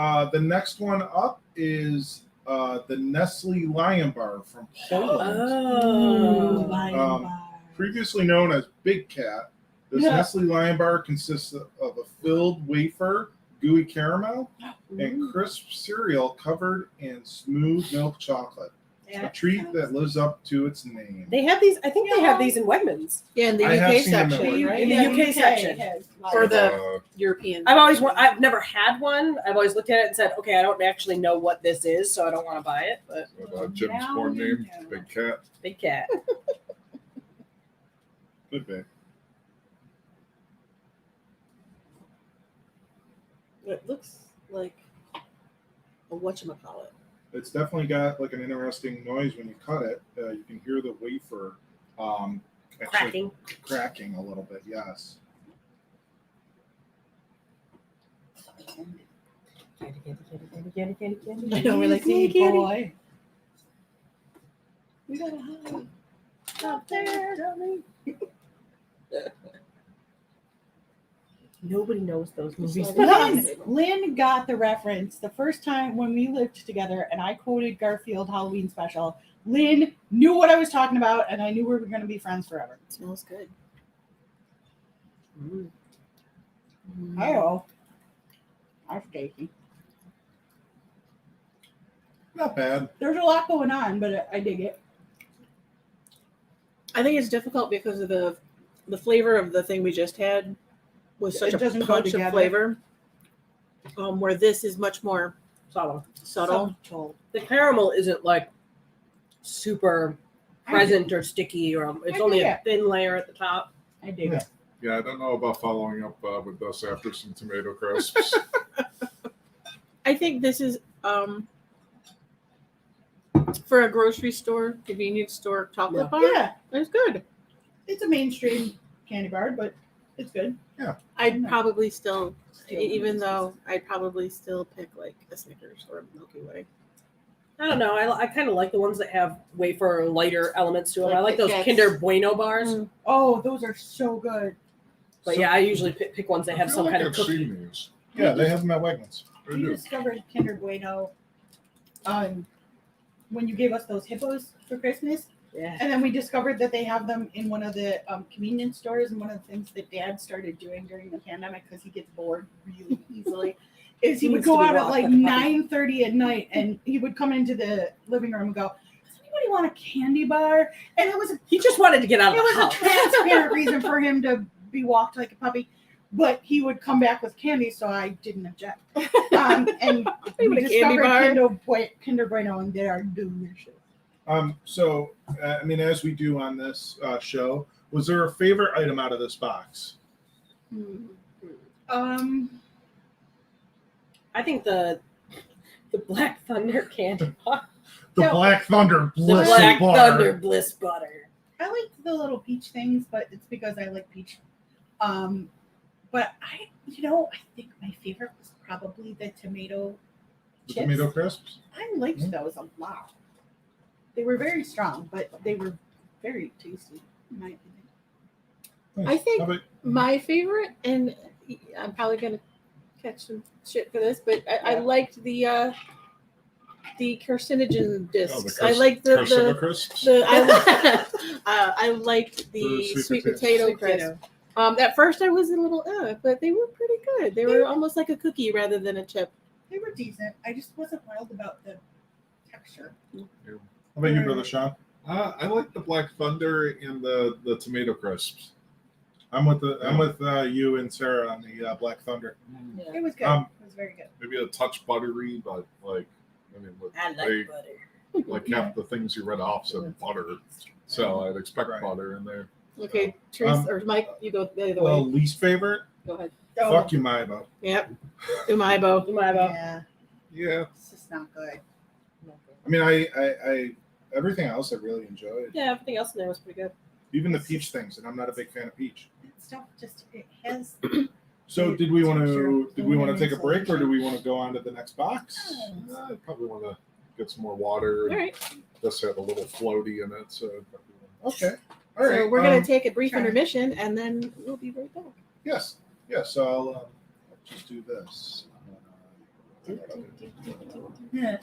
right? The next one up is the Nestle Lion Bar from Poland. Oh. Lion Um, bar. Previously known as Big Cat, this Yeah. Nestle Lion Bar consists of a filled wafer, gooey caramel, and crisp cereal covered in smooth milk chocolate. A treat that lives up to its name. They have these. I think they have these in Wegmans. Yeah, in the I have UK seen them section, in right? In the Yeah, UK section. has For lion the- bar. European. I've never had one. I've always looked at it and said, okay, I don't actually know what this is, so I don't want to buy it. But Jim's Now porn you name, know. Big Cat. Big Cat. Could be. It looks like a whatchamacallit. It's definitely got like an interesting noise when you cut it. You can hear the wafer actually cracking a little bit. Yes. Candy, candy, candy, candy, candy, candy, candy. I know, we're like, Sneaky candy. boy. We gotta hide. Out there, darling. Nobody knows those movies. Lynn got the reference the first time when we lived together, and I quoted Garfield Halloween special. Lynn knew what I was talking about, and I knew we were going to be friends forever. It smells good. Mm. Oh, that's tasty. Not bad. There's a lot going on, but I dig it. I think it's difficult because of the flavor of the thing we just had was such It a doesn't go punch of together. flavor. Where this is much more Subtle. subtle. The caramel isn't like super present or sticky, or it's I only dig a it. thin layer at the top. I dig Yeah. it. Yeah, I don't know about following up with this after some tomato crisps. I think this is for a grocery store, convenience store chocolate bar. Yeah, It's good. it's a mainstream candy bar, but it's good. I'd Yeah. probably still, even though I'd probably still pick like a Snickers or a Milky Way. I don't know. I kind of like the ones that have wafer lighter elements to them. Like I like Kit those Kats. Kinder Bueno bars. Mm. Oh, those are so good. But yeah, I usually pick ones that I have feel some like kind of I've cookie. seen these. Yeah, they have them at Wegmans. I We do. discovered Kinder Bueno when you gave us those hippos for Christmas. Yeah. And then we discovered that they have them in one of the convenience stores. And one of the things that Dad started doing during the pandemic, because he gets bored really easily, is he would Needs go to be out at walked like with the puppy. 9:30 at night, and he would come into the living room and go, "Does anybody want a candy bar?" And it was He just wanted to get out of it the was a house. transparent reason for him to be walked like a puppy. but he would come back with candy, so I didn't object. And Maybe we a candy discovered bar. Kinder Bueno, and they are delicious. So, I mean, as we do on this show, was there a favorite item out of this box? I think the Black Thunder candy bar. The No. Black Thunder The Bliss Black Bar. Thunder Bliss Butter. I like the little peach things, but it's because I like peach. But I think my favorite was probably the tomato The chips. tomato crisps. I liked those a lot. They were very strong, but they were very tasty, in my opinion. Nice. I think How about- my favorite, and I'm probably gonna catch some shit for this, but I liked the carcinogen discs. I liked Carcinogen the crisps. I liked the The sweet sweet potato Sweet crisp. potato. At first I was a little but they were pretty good. They were almost like a cookie rather than a chip. They were decent. I just wasn't wild about the texture. How about you, brother Shaun? I like the Black Thunder and the tomato crisps. I'm with you and Sarah on the Black Thunder. Yeah. It was good. Um, It was very good. Maybe a touch buttery, but I like they, butter. like half the things you read off said butter, so I'd expect Right. butter in there. Okay, Theresa or Mike, you go the other Well, way. least favorite? Go ahead. Oh, Fuck you, Maibo. Yep. Umaibo. yeah, Yeah, it's just not good. I mean, I everything else I really enjoyed. Yeah, everything else in there was pretty good. Even the peach things, and I'm not a big fan of peach. That stuff it has. So The did we want texture to of take a break, or insulation. do we want to go on to the next box? I probably want to get some more water. All right. Just have a little floaty in it, so. Okay. All right. So we're gonna take a brief try. intermission and then we'll be right back. Yes. Yes. So I'll just do this. Yeah.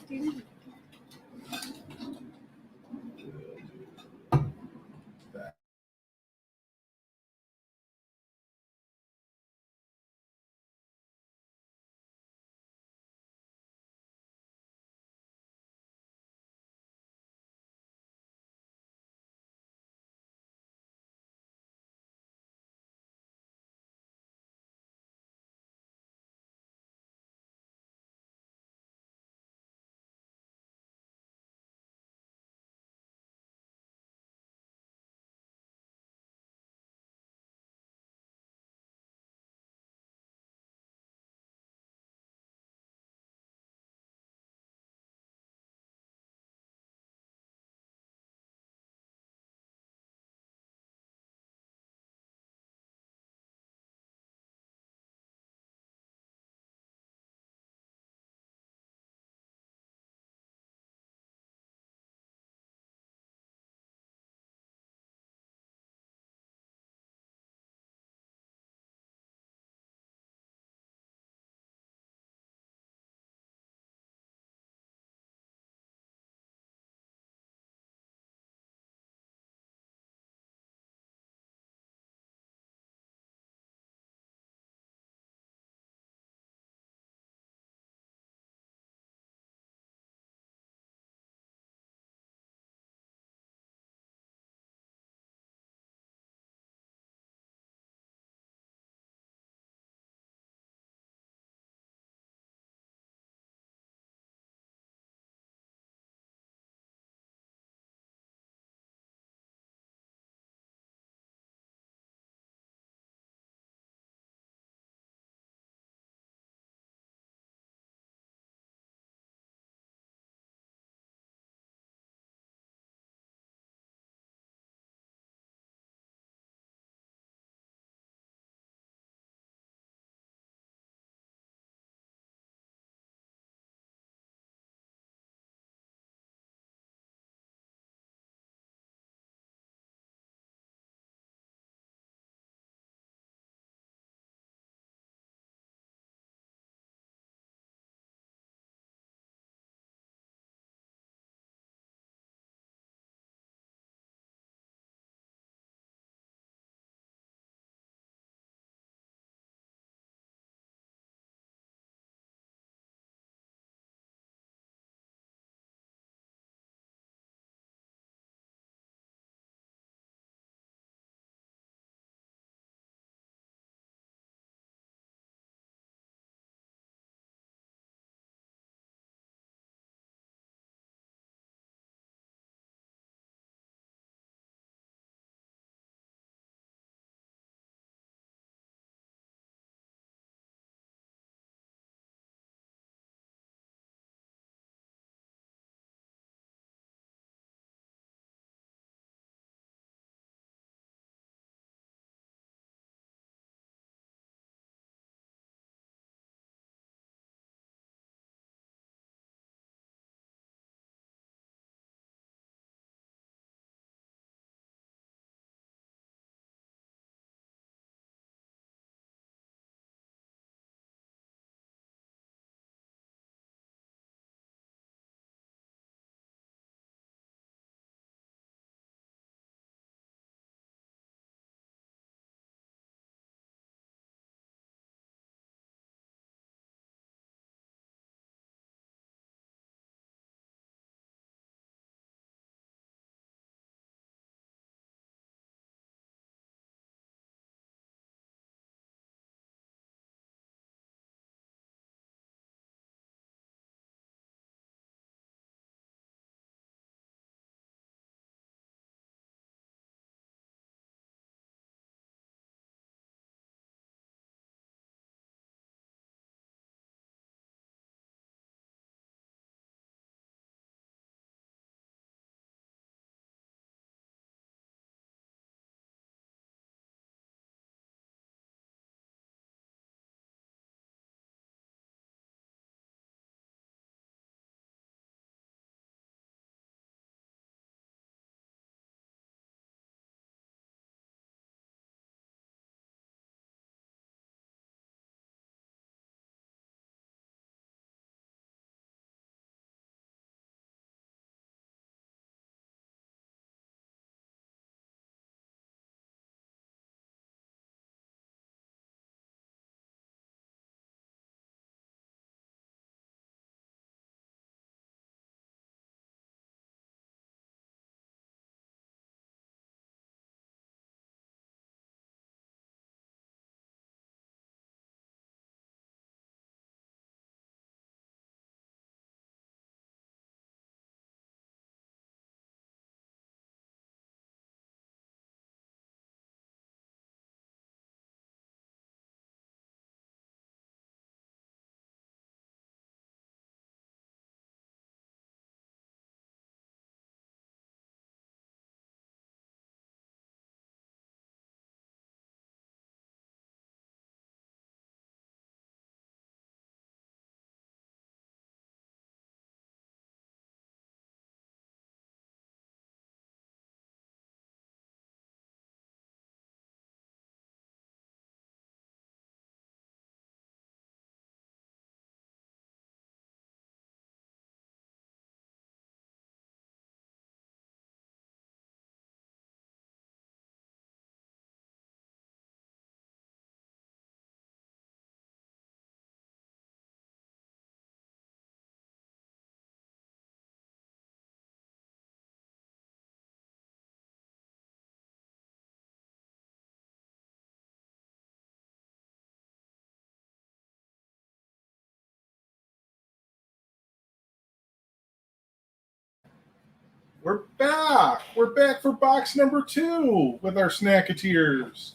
We're back. We're back for box number 2 with our Snacketeers.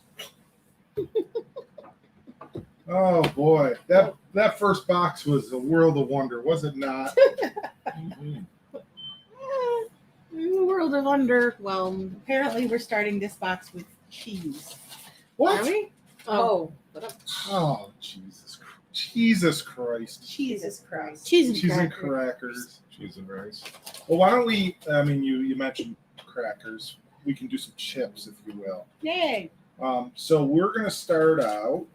Oh boy, that first box was a world of wonder, was it not? Mhm. In the world of underwhelmed. Apparently, we're starting this box with cheese. What? Are we? Oh, Oh, Jesus Christ. Jesus Christ. Cheese and Cheese and cracker. crackers. Cheese and rice. Well, why don't we, I mean, you mentioned crackers. We can do some chips, if you will. Yay. So we're going to start out.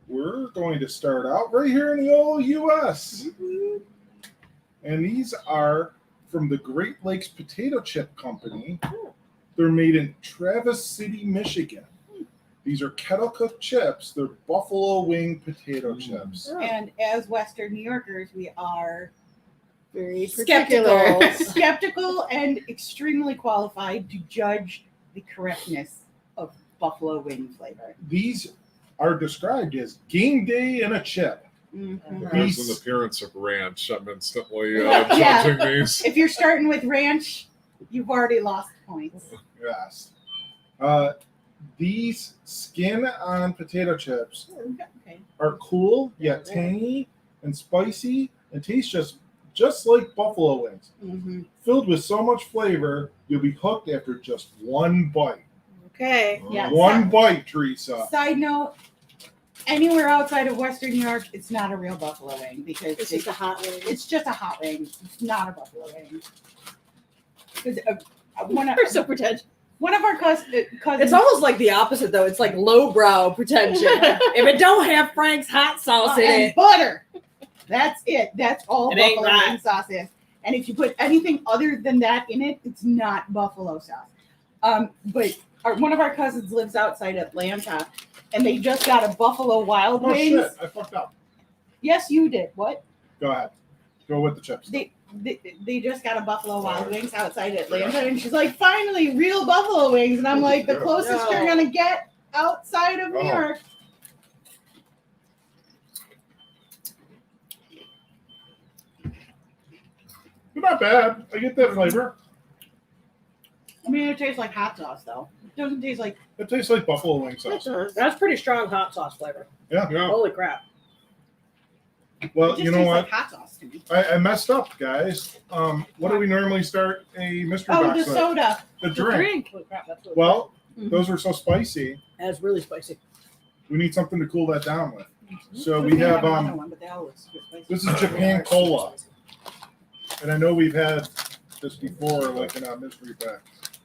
We're going to start out right here in the old U.S. And these are from the Great Lakes Potato Chip Company. They're made in Traverse City, Michigan. These are kettle cooked chips. They're buffalo wing potato chips. And as Western New Yorkers, we are Very Skeptical. particular. skeptical and extremely qualified to judge the correctness of buffalo wing flavor. These are described as game day in a chip. Mhm. There's an appearance of ranch. I'm instantly Yeah. judging these. If you're starting with ranch, you've already lost points. Yes. These skin on potato chips Okay. are cool yet tangy and spicy and taste just like buffalo wings. Mm-hmm. Filled with so much flavor, you'll be hooked after just one bite. Okay. Yeah. One bite, Theresa. Side note, anywhere outside of Western New York, it's not a real buffalo wing because It's just a hot wing. it's just a hot wing. It's not a buffalo wing. 'Cause, one of our cousins. It's almost like the opposite though. It's like lowbrow pretension. If it don't have Frank's hot sauce in and it, butter. That's it. That's all It ain't buffalo that. wing sauce is. And if you put anything other than that in it, it's not buffalo sauce. But one of our cousins lives outside Atlanta, and they just got a Buffalo Wild Oh Wings. shit, I fucked up. Yes, you did. What? Go ahead. Go with the chips. They just got a Buffalo Wild Wings outside Atlanta, and she's like, finally, real buffalo wings. And I'm like, the closest you're No. gonna get outside of New Oh. York. They're not bad. I get that flavor. I mean, it tastes like hot sauce, though. It doesn't taste like. It tastes like buffalo wing It sauce. does. that's pretty strong hot sauce flavor. Yeah. Holy crap! Well, It just you know tastes what? like hot sauce to me. I messed up, guys. What do we normally start a mystery Oh, box the with? soda. The drink. Holy crap! That's really Well, Mhm. those are so spicy. that's really spicy. We need something to cool that down with. So We're we gonna have another one, but they all look super spicy. this is Japan Cola, and I know we've had this before, like in a mystery pack,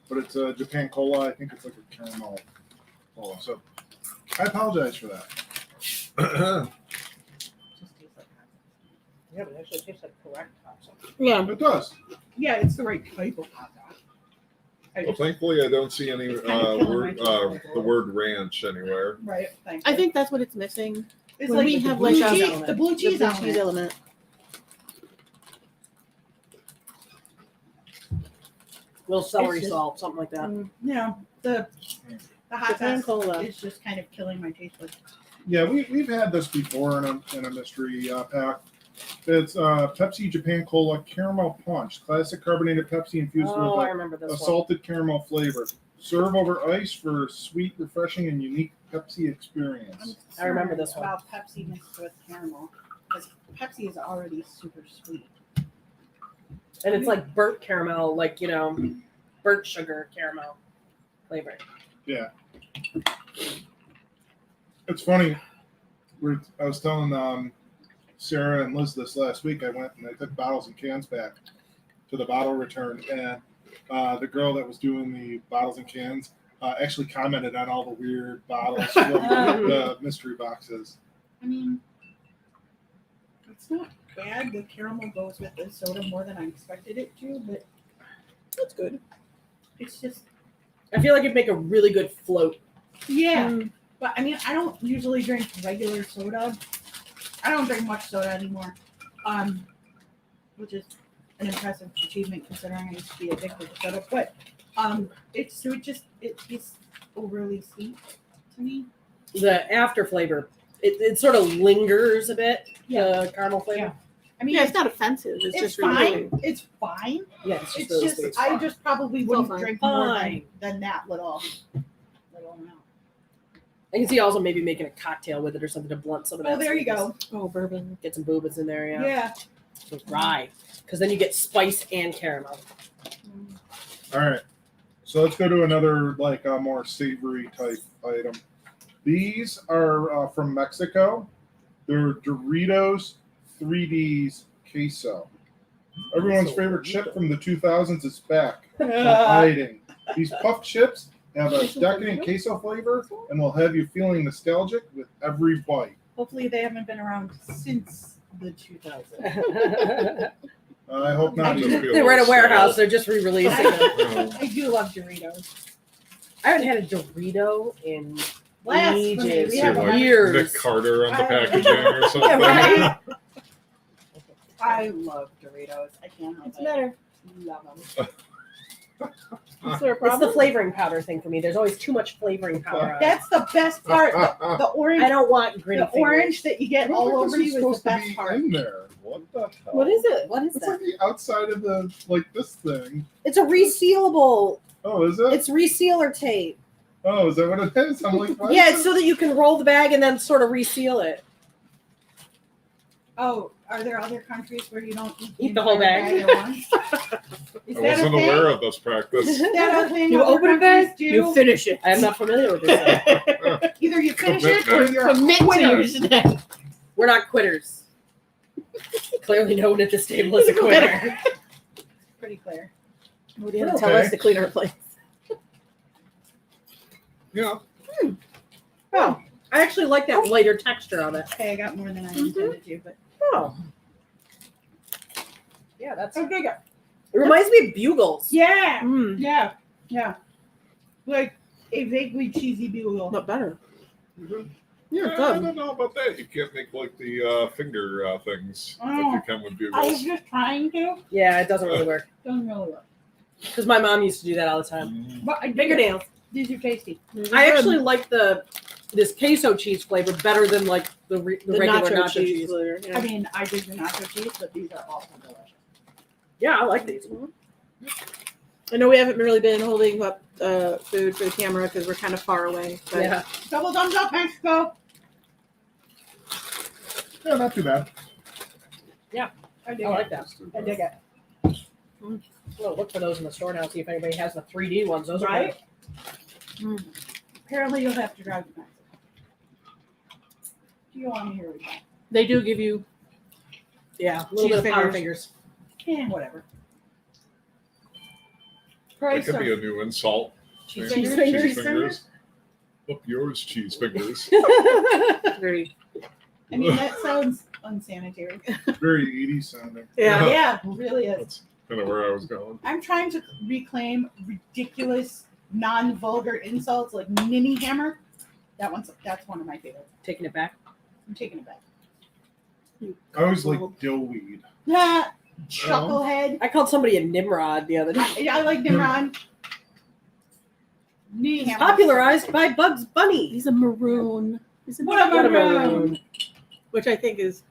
but it's a Japan Cola. I think it's like a caramel cola. So I apologize for that. Just tastes like hot sauce. Yeah, but it actually tastes like correct hot sauce. Yeah. It does. Yeah, it's the right type of hot sauce. I Well, just- thankfully, I don't see any It's kind of killing word, my taste the word ranch anywhere. right. Thank I you. think that's what it's missing. It's when like we the have, blue like, cheese, the blue cheese the on blue cheese it. element. Little celery It's just- salt, something like that. Yeah, the hot Japan sauce Cola. is just kind of killing my taste buds. Yeah, we've had this before in a mystery pack. It's Pepsi Japan Cola Caramel Punch, classic carbonated Pepsi infused Oh, I with remember a this one. salted caramel flavor. Serve over ice for sweet, refreshing, and unique Pepsi experience. I remember concerned this one. about Pepsi mixed with caramel because Pepsi is already super sweet. And it's like burnt caramel, like burnt sugar caramel flavor. It's funny. I was telling Sarah and Liz this last week. I went and I took bottles and cans back to the bottle return, and the girl that was doing the bottles and cans actually commented on all the weird bottles from the mystery boxes. I mean, it's not bad. The caramel goes with the soda more than I expected it to, but That's good. it's just I feel like it'd make a really good float. yeah. Mm. But I mean, I don't usually drink regular soda. I don't drink much soda anymore, which is an impressive achievement considering I used to be addicted to soda. But it tastes overly sweet to me. The after flavor, it sort of lingers a bit. Yeah. The caramel flavor. Yeah. I mean, Yeah, it's not offensive. It's it's just fine. removing. It's fine. Yeah, it's just It's really just sweet. I just probably It's all wouldn't fine. drink more Fine. than that little amount. I can see also maybe making a cocktail with it or something to blunt some of that. Oh, there you sweetness. go. Oh, bourbon. Get some boobas in there, yeah. Yeah. So rye, because then you get spice and caramel. All right. So let's go to another like a more savory type item. These are from Mexico. They're Doritos 3Ds queso. Everyone's favorite chip from the 2000s is back. From hiding. These puffed chips have a decadent queso flavor and will have you feeling nostalgic with every bite. Hopefully they haven't been around since the 2000s. I hope I not. just either. feel They were at a sad. warehouse. They're just re-releasing them. I do love Doritos. I haven't had a Dorito in Blasphemy. ages. We See, have like years. Nick Carter on the I- packaging or something. right? I love Doritos. I can't help What's the it. matter? Love them. Is there a It's problem? the flavoring powder thing for me. There's always too much flavoring powder. on it. That's the best part. The orange, I don't want gritty the orange that you I get don't all think over this you is supposed the to best be part. in there. What the hell? What is it? What is It's that? like the outside of the like this thing. It's a resealable. Oh, is it? It's resealer tape. Oh, is that what it is? I'm like, what Yeah, is it's it? so that you can roll the bag and then sort of reseal it. Oh, are there other countries where you don't Eat the whole entire bag? at once? Is I that a wasn't thing? aware of this practice. Is that a thing? You other open a countries bag, do? you finish it. I'm not familiar with this. Either you finish it or Commitment. you're a Commit to quitter. your snack. We're not quitters. Clearly, no one at this table is a quitter. Pretty clear. What do you We're have to tell okay. us to clean our place? Yeah. Oh, I actually like that lighter texture of it. Okay, I got more than I Mhm. intended to, but Oh. Yeah, that's. It okay. reminds me of Bugles. Yeah, Mm, yeah, yeah. Like a vaguely cheesy bugle. not better. Yeah, I good. don't know about that. You can't make like the finger things Oh. like you can with I was bugles. just trying to. Yeah, it doesn't really work. Doesn't really work. Because my mom used to do that all the time. Mm. But I Fingernails. These are tasty. I actually like this queso cheese flavor better than like the regular nacho cheese. flavor, yeah. I mean, I did the nacho cheese, but these are also delicious. Yeah, I like these. I know we haven't really been holding up food for the camera because we're kind of far away. But Yeah. Double thumbs up, Mexico. Yeah, not too bad. I dig I it. like that. I dig it. Well, look for those in the store now. See if anybody has the 3D ones. Those Right? are good. Apparently, you'll have to drive to Mexico. Do you want me here? they do give you Yeah, a little Cheese bit of power fingers. fingers. Whatever. That Price could of be a new insult. cheese Cheese fingers. Cheese fingers. Up yours, cheese fingers. very I mean, that sounds unsanitary. Very 80s sounding. yeah. Yeah, it really is. That's kind of where I was going. I'm trying to reclaim ridiculous, non-vulgar insults like mini hammer. That's one of my favorites. Taking it back. I'm taking it back. I always like dillweed. Nah, chucklehead. I called somebody a Nimrod the other day. I like Nimrod. Knee hammer. Popularized by Bugs Bunny. He's a maroon. He's a What a What a maroon. maroon. which I think is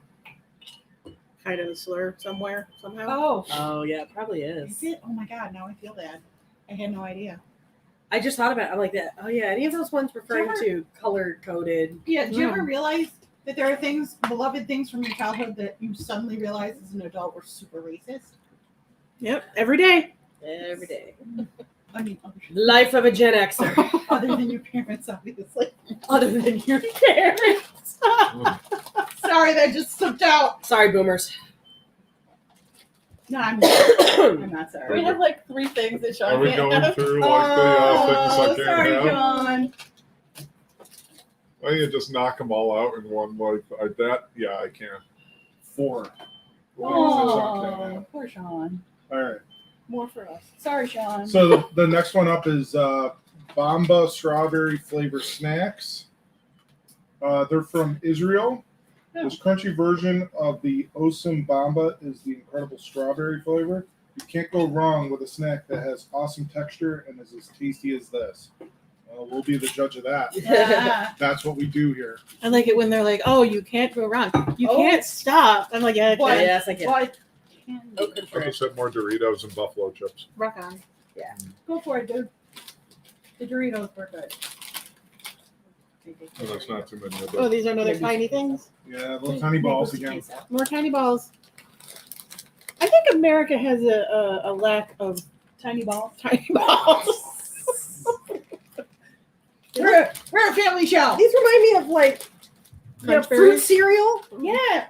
kind of a slur somewhere somehow. Oh, Oh yeah, it probably is is. it? Oh my god, now I feel bad. I had no idea. I just thought about it. I'm like that. Oh yeah, any of those ones referring Sure. to color coded. Yeah, do you Mm. ever realize that there are things, beloved things from your childhood that you suddenly realize as an adult were super racist? Yep, every day. Every day. I mean, Life of a Gen Xer. other than your parents, obviously. Other than your parents. Sorry, that just slipped out. Sorry, boomers. No, I'm not sorry. We have like 3 things that Shaun Are we can't going have. through like the things I can't sorry, have? John. Why don't you just knock them all out in one like that? Yeah, I can. 4. Oh, poor Shaun. All right. More for us. Sorry, Shaun. So the next one up is Bamba strawberry flavor snacks. They're from Israel. Oh. This crunchy version of the Osam Bamba is the incredible strawberry flavor. You can't go wrong with a snack that has awesome texture and is as tasty as this. we'll be the judge of that. Yeah. That's what we do here. I like it when they're like, "Oh, you can't go wrong. You Oh. can't stop." I'm like, "Yeah, What? okay. Yes, I can. What? I just have more Doritos and buffalo chips. Rock on." Go for it, dude. The Doritos were good. And that's not too many. Oh, these are another tiny things. Yeah, little tiny balls again. More tiny balls. I think America has a lack of Tiny balls. tiny balls. We're a family show. These remind me of like Crunch fruit berries. cereal. Yeah,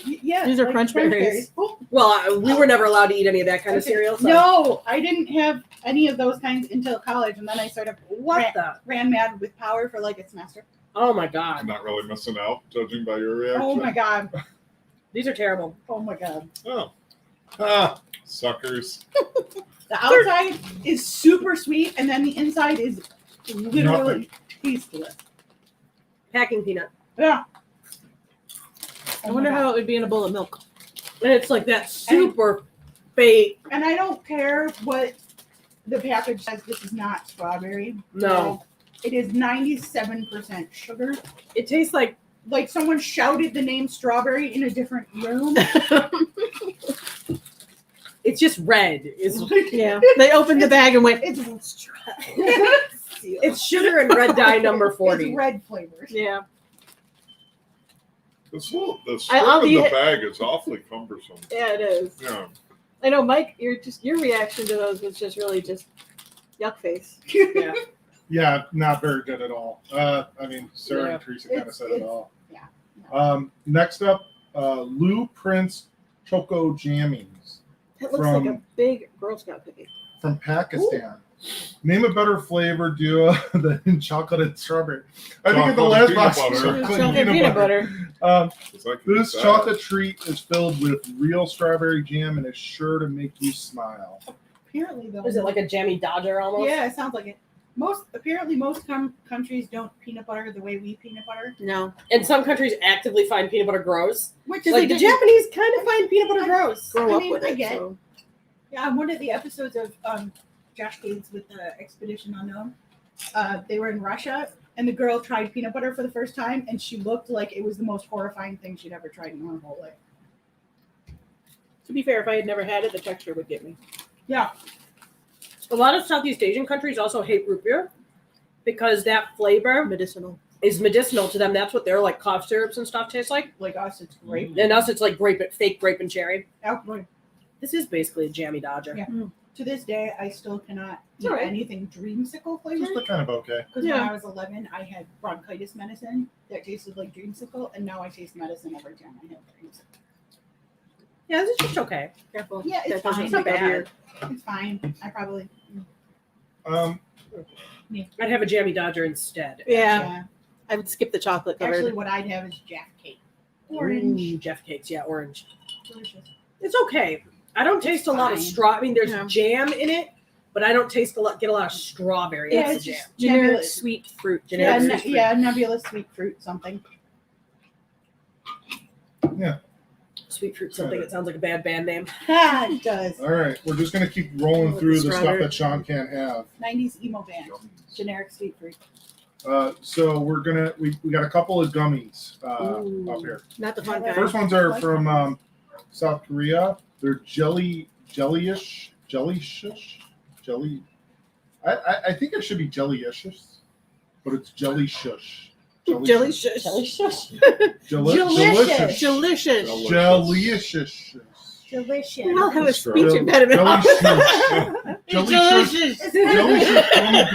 yeah. These are like crunch berries. Oh, Well, we were never allowed to eat any of that kind of okay. cereal. So. No, I didn't have any of those kinds until college, and then I sort of What the? ran mad with Power for like a semester. Oh my I'm god. not really missing out, judging by your reaction. Oh my god. These are terrible. Oh my god. Oh. Ah, suckers. The outside is super sweet, and then the inside is literally tasteless. Packing peanut. Yeah. I wonder how it would be in a bowl of milk. And it's like that super fake. And I don't care what the package says. This is not strawberry. No. It is 97% sugar. It tastes like Like someone shouted the name strawberry in a different room. it's just red. It's Yeah, they opened the bag and went. It's it's sugar and red dye number 40. It's red flavors. Yeah, The strip I'll in eat the it. bag is awfully cumbersome. yeah, it is. Yeah. I know, Mike. Your reaction to those was just really just yuck face. Yeah. Yeah, not very good at all. I mean, Sarah Yeah. and Theresa kind of It's- said it it's- all. yeah. Next up, Lou Prince Choco Jammies That looks From- like a big Girl Scout cookie. from Pakistan. Name a better flavor duo than chocolate and strawberry. I think in the Chocolate last and box peanut was butter. Chocolate peanut butter. It's like This that. chocolate treat is filled with real strawberry jam and is sure to make you smile. Apparently, though. Was it like a jammy dodger almost? Yeah, it sounds like it. Most countries don't peanut butter the way we peanut butter. No, And some countries actively find peanut butter gross. Which Like the Japanese kind of find peanut butter gross. grow I up mean, with I it. get- So. Yeah, on one of the episodes of Josh Gates with the Expedition Unknown, they were in Russia, and the girl tried peanut butter for the first time, and she looked like it was the most horrifying thing she'd ever tried in her whole life. To be fair, if I had never had it, the texture would get me. Yeah, A lot of Southeast Asian countries also hate root beer because that flavor Medicinal. is medicinal to them. That's what their like cough syrups and stuff taste like. like us, it's great. And us, it's like fake grape and cherry. Alcohol. This is basically a jammy dodger. Yeah. To this day, I still cannot eat All right. anything dreamsicle Just flavored. look kind of okay. Because when Yeah. I was 11, I had bronchitis medicine that tasted like dreamsicle, and now I taste medicine every time I have dreamsicle. Yeah, this is just okay. Careful. Yeah, it's That doesn't fine. make out weird. It's fine. I probably I'd have a jammy dodger instead. yeah. I would skip the chocolate covered. Actually, what I'd have is Jack Cake. Orange. Ooh, Jeff cakes, yeah, orange. Delicious. It's okay. I don't taste a lot of fine. straw. I mean, there's Yeah. jam in it, but I don't get a lot of strawberry. Yeah, in it's the just jam. generic nebulous. sweet fruit. Yeah, Generic sweet fruit. yeah, nebulous sweet fruit something. Sweet fruit something. It sounds like a bad band name. It does. All right, we're just gonna keep rolling Oh, through the the stuff strawberry. that Shaun can't have. 90s emo band. Generic sweet fruit. So we got a couple of gummies Ooh. up here. Not the fun Yeah. kind. First ones are from South Korea. They're jelly. I think it should be jelly-ish, but it's jelly shush. Jelly shush. Delicious. Delicious. Delicious. Delicious. Delicious. We all have a That's speech Jell- impediment. jelly Delicious. Jelly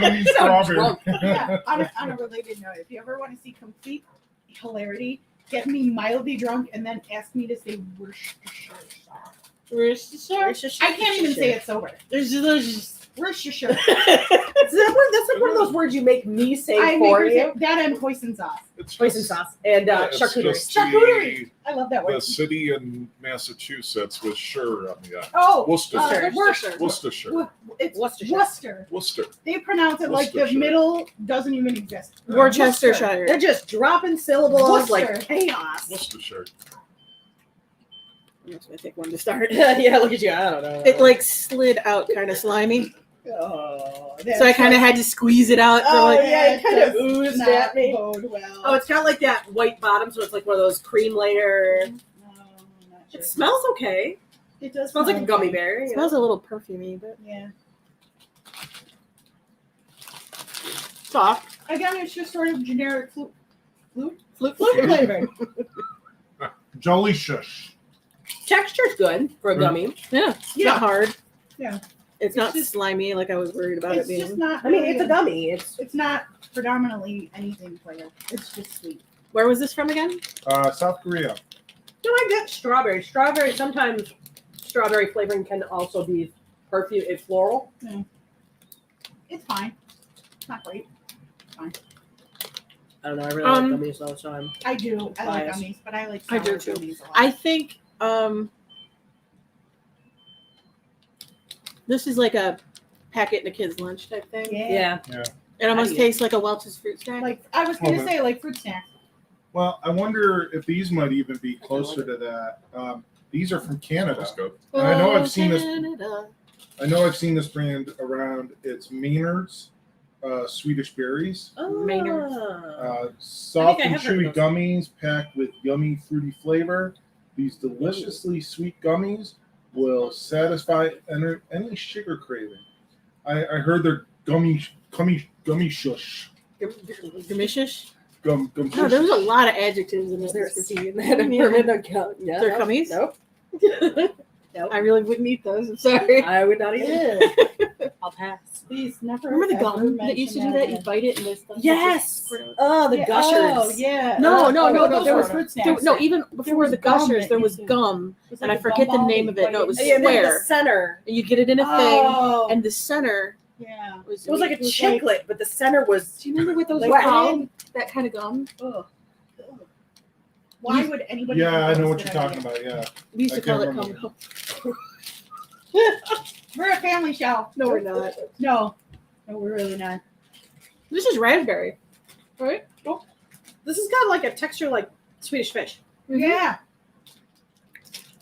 gummy So strawberry. drunk. Yeah, on a related note, if you ever want to see complete hilarity, get me mildly drunk and then ask me to say Worcestershire sauce. I can't even say it sober. It's delicious. Worcestershire. That's like one of those words you make me say I for make you. that and hoisin sauce. It's Hoisin just- sauce and it's charcuterie. just Charcuterie. I love that The word. city in Massachusetts with sure on the end. Oh, Worcestershire. Worcester. Worcestershire. It's Worcestershire. Worcester. Worcester. They pronounce it like the Worcestershire. middle doesn't even exist. Worcestershire. They're just dropping syllables Worcester. like chaos. Worcestershire. I'm just gonna take one to start. Yeah, look at you. I don't know. It like slid out kind of slimy. Oh, So I kind of had to squeeze it out. Oh, like, yeah, it kind of does oozed not at me. bode well. Oh, it's got like that white bottom, so it's like one of those cream layer. No, I'm not sure. It smells okay. It does It smells like a smell gummy okay. bear. it you smells know? a little perfumey, but Yeah. soft. Again, it's just sort of generic flute Flute flavored. Jolly shush. Texture's good for a gummy. Yeah, it's Yeah. not hard. Yeah. It's not just- slimy like I was worried about it It's being. just not. I mean, really it's a gummy. It's not predominantly anything flavored. It's just sweet. Where was this from again? South Korea. I get strawberry. Strawberry. Sometimes strawberry flavoring can also be perfume. It's floral. It's fine. It's not great. I don't know. I really like gummies though, so I'm. I do. I like Bias. gummies, but I like I sour do too. gummies a lot. I think this is like a packet in a kid's lunch type thing. Yeah. Yeah. It almost How do you- tastes like a Welch's fruit snack. Like I was gonna Okay. say, like fruit snacks. Well, I wonder if these might even be closer to that. These are from Canada. Let's go. And I know I've seen this. Canada. I know I've seen this brand around. It's Maynard's Swedish berries. Maynard's. Soft I and have heard chewy of those. gummies packed with yummy fruity flavor. These deliciously sweet gummies will satisfy any sugar craving. I heard they're gummy shush. Gamishish? Gum No, there was a lot of adjectives in Is this. there a description. C in that? Yeah. Yeah. They're gummies? Nope. I really wouldn't eat those. I'm sorry. I would not either. Ew. I'll pass. Please never. Remember the ever gum that used to do mention that? You bite it and this stuff. Yes. would just- Oh, the Yeah, gushers. Oh yeah. No, no, Oh, no, those there were was fruit snacks. No, even before was the gum gushers, that there used was to- gum, It was and like I a forget the gumball name that of you it. No, bite it was into. Yeah, maybe the square, center. and you get it in a thing, Oh. and the center Yeah. was. It was like a it was chiclet, but the center was. Do you remember what those Like were wet. called? That kind of gum. Ugh. Ugh. Why would anybody? Yeah, I think know that what was you're a good talking idea? about. Yeah. We used I to call it can't gum. remember. We're a family show. No, we're not. No, we're really not. This is raspberry, right? This has got like a texture like Swedish fish. Yeah,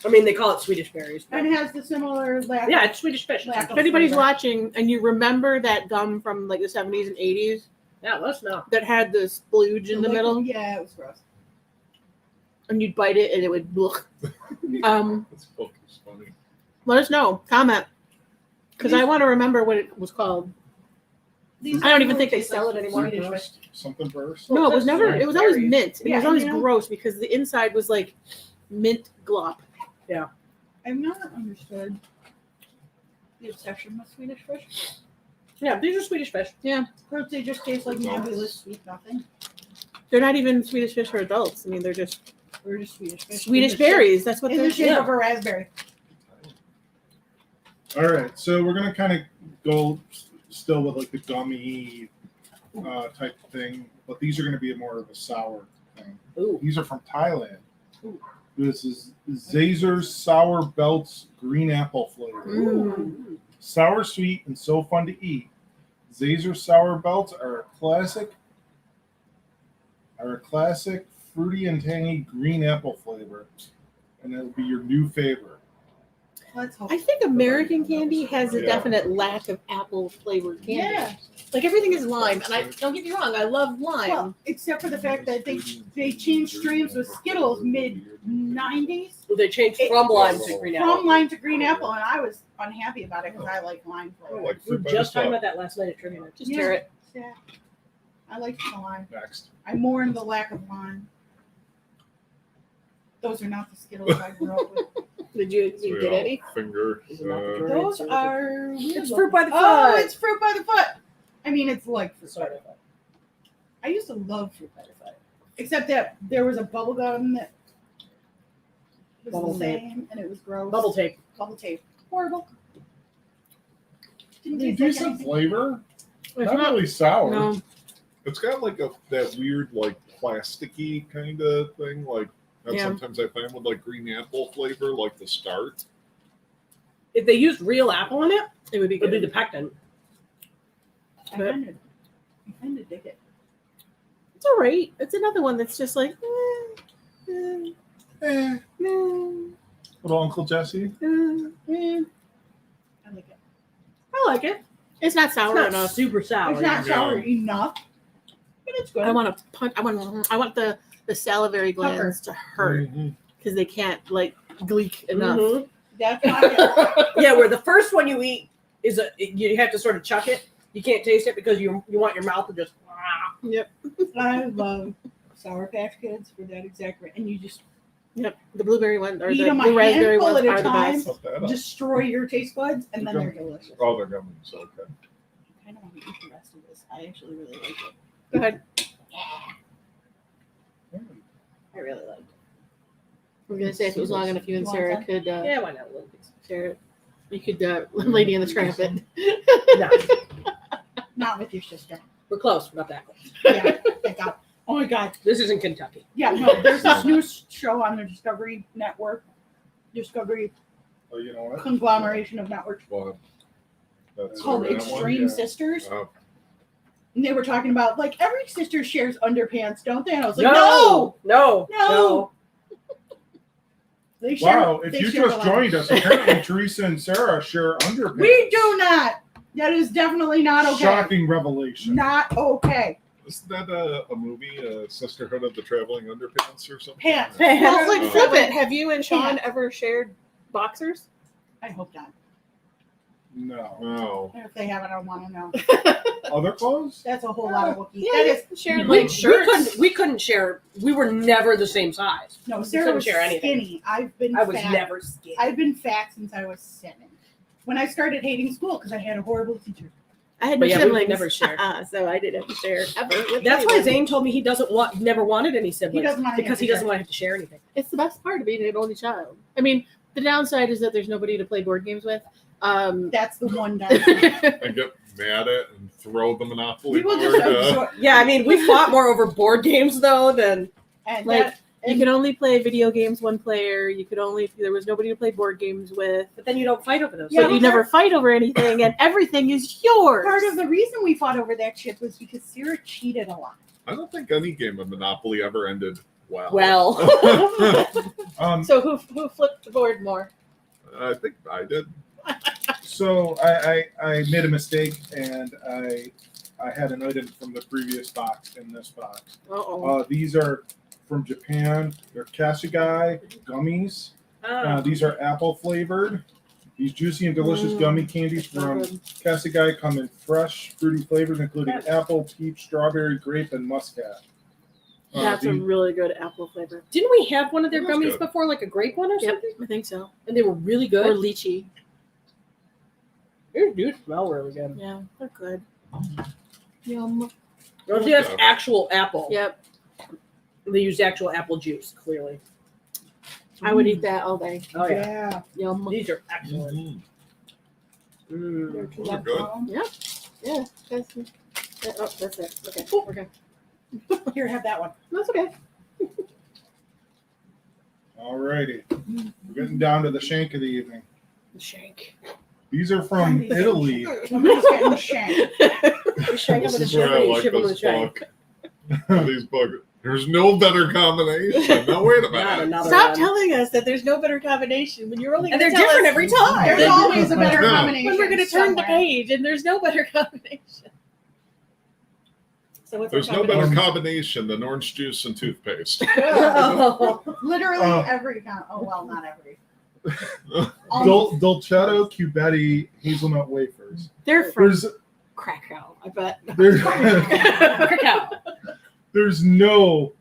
I mean, they call it Swedish berries. but- and it has the similar lack. Yeah, it's Swedish fish. Lack If anybody's flavor. watching and you remember that gum from like the 70s and 80s Yeah, let us know. that had the splooge in the middle, Yeah, it was gross. and you'd bite it and it would look. That's fucking funny. Let us know. Comment. Because I want to remember what it was called. These I don't even really think they taste sell like it anymore. Swedish fish. Burst. Something burst. No, it was never. Right, It was always berries. mint. It Yeah, was always you know- gross because the inside was like mint glop. I've not understood the obsession with Swedish fish. Yeah, these are Swedish fish. First, they just taste like nebulous sweet nothing. They're not even Swedish fish for adults. I mean, they're just We're just Swedish fish. Swedish In the shape- berries. That's what In they're. the shape Yeah. of a raspberry. All right, so we're gonna kind of go still with like the gummy type thing, but these are gonna be more of a sour thing. Ooh. These are from Thailand. Ooh. This is Zazer's Sour Belts Green Apple flavor. Mm. Sour, sweet, and so fun to eat. Zazer Sour Belts are a classic fruity and tangy green apple flavor, and it'll be your new favorite. Let's hope. I think American candy has a Yeah. definite lack of apple flavored candy. Yeah. Like everything is lime, and I don't get me wrong, I love lime. Well, except for the fact that they changed streams with Skittles mid-90s Well, they changed from lime to green apple. from lime to green apple, and I was unhappy about it because I like lime I flavor. like We were fruit by just the talking top. about that last night at trivia night. Just Yeah. tear it. Yeah. I like the lime. Next. I mourn the lack of lime. Those are not the Skittles I grew up with. Did you So, get yeah, any? Finger. Is it not the Uh, Jordan? Those are weird It's looking. fruit by the Oh, foot. it's fruit by the foot. I mean, it's like fruit by Sort the of. foot. I used to love fruit by the foot, except that there was a bubble gum that was Bubble the tape. same, and it was gross. Bubble tape. Bubble tape. Horrible. Didn't They taste do like some anything. flavor. It's Not not. really sour. No. It's got like that weird like plasticky kind of thing, like that Yeah. sometimes I find with like green apple flavor, like the start. If they used real apple in it, It would be it would be good. the pectin. I kind of dig it. It's all right. It's another one that's just like. Little Uncle Jesse. I like it. I like it. It's not It's sour not enough. super sour. It's not sour enough, but it's good. I want to punch. I want the salivary glands to hurt Mhm. because they can't like gleek enough. Mhm. That's not it. Yeah, where the first one you eat is you have to sort of chuck it. You can't taste it because you want your mouth to just. Yep. I love Sour Patch Kids for that exact reason. And you just Yep. The blueberry one or eat the them a blue raspberry handful ones at a are the time, best. Fuck that up. destroy your taste buds, and then they're delicious. Oh, they're gummies. Okay. I kind of want to eat the rest of this. I actually really like it. Go ahead. I really like it. We're gonna say if it was long enough, you and You want Sarah some? could. Yeah, why not? A little piece. Sarah, you could Lady in the Tramp it. No, Not with your sister. we're close. We're not that close. Yeah, thank God. Oh my God. This isn't Kentucky. Yeah, no, there's this new show on the Discovery Network. Discovery Oh, you know what? conglomeration of networks Well, that's called that one, Extreme yeah. Sisters. Oh, And they were talking about, like, every sister shares underpants, don't they? And I was like, no, no! no. They share, Wow, if they you share just a lot. joined us, apparently Theresa and Sarah share underpants. We do not. That is definitely not okay. Shocking revelation. Not okay. isn't that a movie, Sisterhood of the Traveling Underpants or something? Pants. Well, like, like flip it. Have you and Shaun Pants. ever shared boxers? I hope not. No. No. If they haven't, I want to know. Other clothes? That's a whole lot of Wookiee. Yeah, That is shared We, like shirts. we couldn't share. We were never the same size. no. We Sarah couldn't was share anything. skinny. I've been. I was fat. never skinny. I've been fat since I was 7. When I started hating school because I had a horrible teacher. I had But no yeah, we siblings. never shared. So I didn't have to share ever. with That's why anyone. Zane told me he never wanted any siblings doesn't want to because have he to doesn't share. want to have to share anything. It's the best part of being an only child. I mean, the downside is that there's nobody to play board games with. That's the one downside. And get mad at and throw the Monopoly We will board. just absorb. Yeah, I mean, we fought more over board games though than And Like, that, you could only play video games one player. There was nobody to play board games with. but then you don't fight over those. Yeah, But you but never fight over anything, and everything is yours. part of the reason we fought over that shit was because Sarah cheated a lot. I don't think any game of Monopoly ever ended well. Well, So who flipped the board more? I think I did. So I made a mistake and I had an item from the previous box in this box. Uh-oh. These are from Japan. They're Kasugai gummies. These are apple flavored. These juicy and delicious gummy candies from Kasugai come in fresh, fruity flavors, including apple, peach, strawberry, grape, and muscat. That's a really good apple flavor. didn't we have one of their That's gummies good. before, like a grape one or Yep, something? I think so. And they were really Or good. lychee. They do smell really good. Yeah, they're good. Yum. Rosie, that's actual apple. Yep, They used actual apple juice, clearly. I would eat that all day. Oh yeah, Yum. these are excellent. Mhm. Mm. Those are good. Yeah, that's it. Oh, that's it. Okay, we're good. Here, have that one. That's okay. Alrighty. We're getting down to the shank of the evening. The shank. These are from Italy. Somebody's getting shanked. You shake them with a This is where shake I and you like ship them with a this shake. book. These books. There's no better combination. No, wait a Not minute. another Stop one. telling us that there's no better combination when you're only And gonna they're tell different us every time. There's Then- always a better Yeah. combination. when we're going to turn the somewhere. page and there's no better combination. So what's There's our no better combination? combination than orange juice and toothpaste. Oh. Literally every kind. Oh well, not every. Almost. Dolcetto Cubetti hazelnut wafers. They're from There's Krakow, I bet. there's Cacao. there's no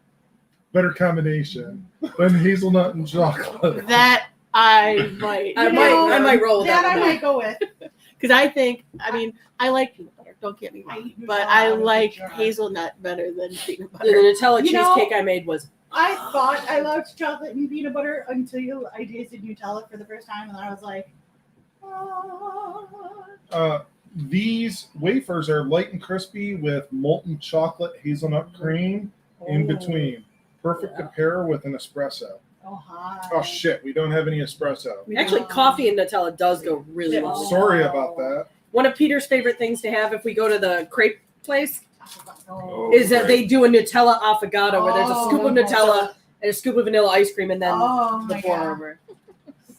better combination than hazelnut and chocolate. That I might. I You might, know, I might roll with that that. I one. might go with. Because I think, I like peanut butter. Don't get me I wrong. eat But Nutella I out of the like jar. hazelnut better than peanut The butter. Nutella You know- cheesecake I made was I thought I loved chocolate and peanut butter until I tasted Nutella for the first time, and I was like, These wafers are light and crispy with molten chocolate hazelnut cream in between. Perfect to pair with an espresso. oh hi. Oh shit, we don't have any espresso. actually coffee and Nutella does go really Yeah. well. Sorry about that. One of Peter's favorite things to have if we go to the crepe place Oh, is that they do a Nutella affogato where there's a scoop of Oh. Nutella and a scoop of vanilla ice cream and then oh the my pour god, over.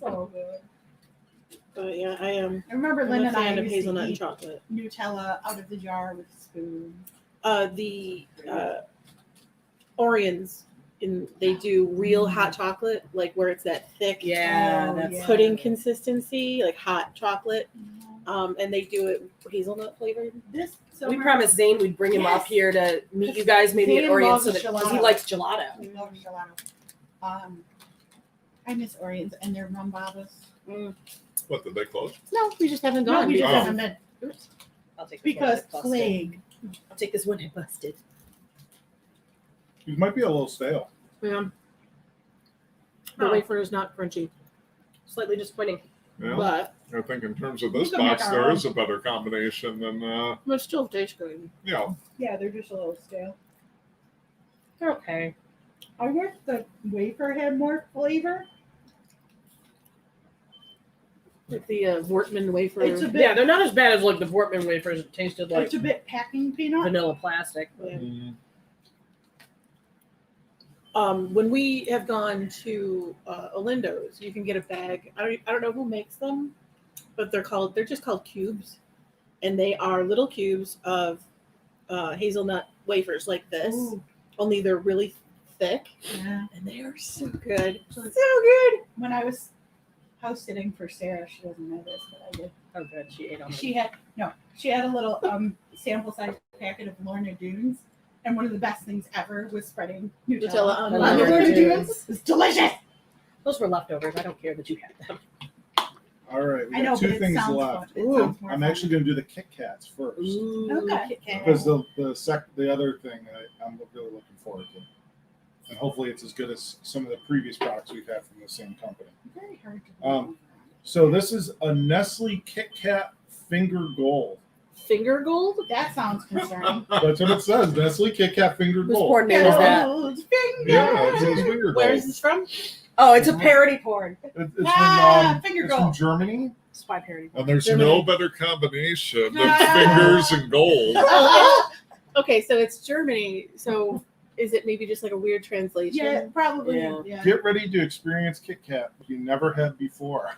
so good. But yeah, I am. I remember I'm Lynn a and I fan of used hazelnut to and eat chocolate. Nutella out of the jar with a spoon. The Oreos, they do real hot chocolate, like where it's that thick Yeah, Oh, that's yeah. pudding consistency, like hot chocolate. And they do it hazelnut flavored. This so We promised Zane we'd bring him up Yes. here to meet you guys, maybe at Zane Orient, loves so that because he gelato. likes gelato. I love gelato. I miss Oreos and their rum babas. What, did they close? No, we just haven't No, gone. we just Oh. haven't been. Oops. I'll take this Because one. plague. I'll take this one I busted. These might be a little stale. Yeah. The Oh. wafer is not crunchy, Slightly disappointing. Yeah. but I think in terms of this We can make box, our there own. is a better combination than, it still tastes good. Yeah, they're just a little stale. They're okay. I wish the wafer had more flavor. Like the Vortman wafer. It's a bit. Yeah, they're not as bad as like the Vortman wafers. It tasted like It's a bit packing peanut. vanilla plastic. Yeah. Mm, When we have gone to Olindo's, you can get a bag. I don't know who makes them, but they're just called cubes, and they are little cubes of hazelnut wafers like this. Ooh, Only they're really thick, yeah. and they are so good, so good. When I was house sitting for Sarah, she doesn't know this, but I did. Oh, good. She ate on it. She had a little sample size packet of Lorna Doones, and one of the best things ever was spreading Nutella Nutella on on Lorna the Lorna Doones. Doones. It's delicious. Those were leftovers. I don't care that you had them. All right, we I know, got but two it things sounds left. fun. It Ooh, sounds more I'm fun. actually going to do the Kit Kats first Okay. because the other thing I'm really looking forward to, and hopefully it's as good as some of the previous products we've had from the same company. Very hard to Um, So this is a Nestle Kit Kat Finger Gold. Finger gold. That sounds concerning. That's what it says. Nestle Kit Kat Finger Whose Gold. porn name is that? Gold finger. Yeah, it says Finger Gold. Where is this from? Oh, it's a parody porn. It's Finger it's from Gold. Germany. Spy parody porn. And there's Germany. no better combination than Ah. fingers and gold. Okay, so it's Germany. So is it maybe just like a weird translation? Yeah, probably. Yeah. Yeah. Get ready to experience Kit Kat you never had before.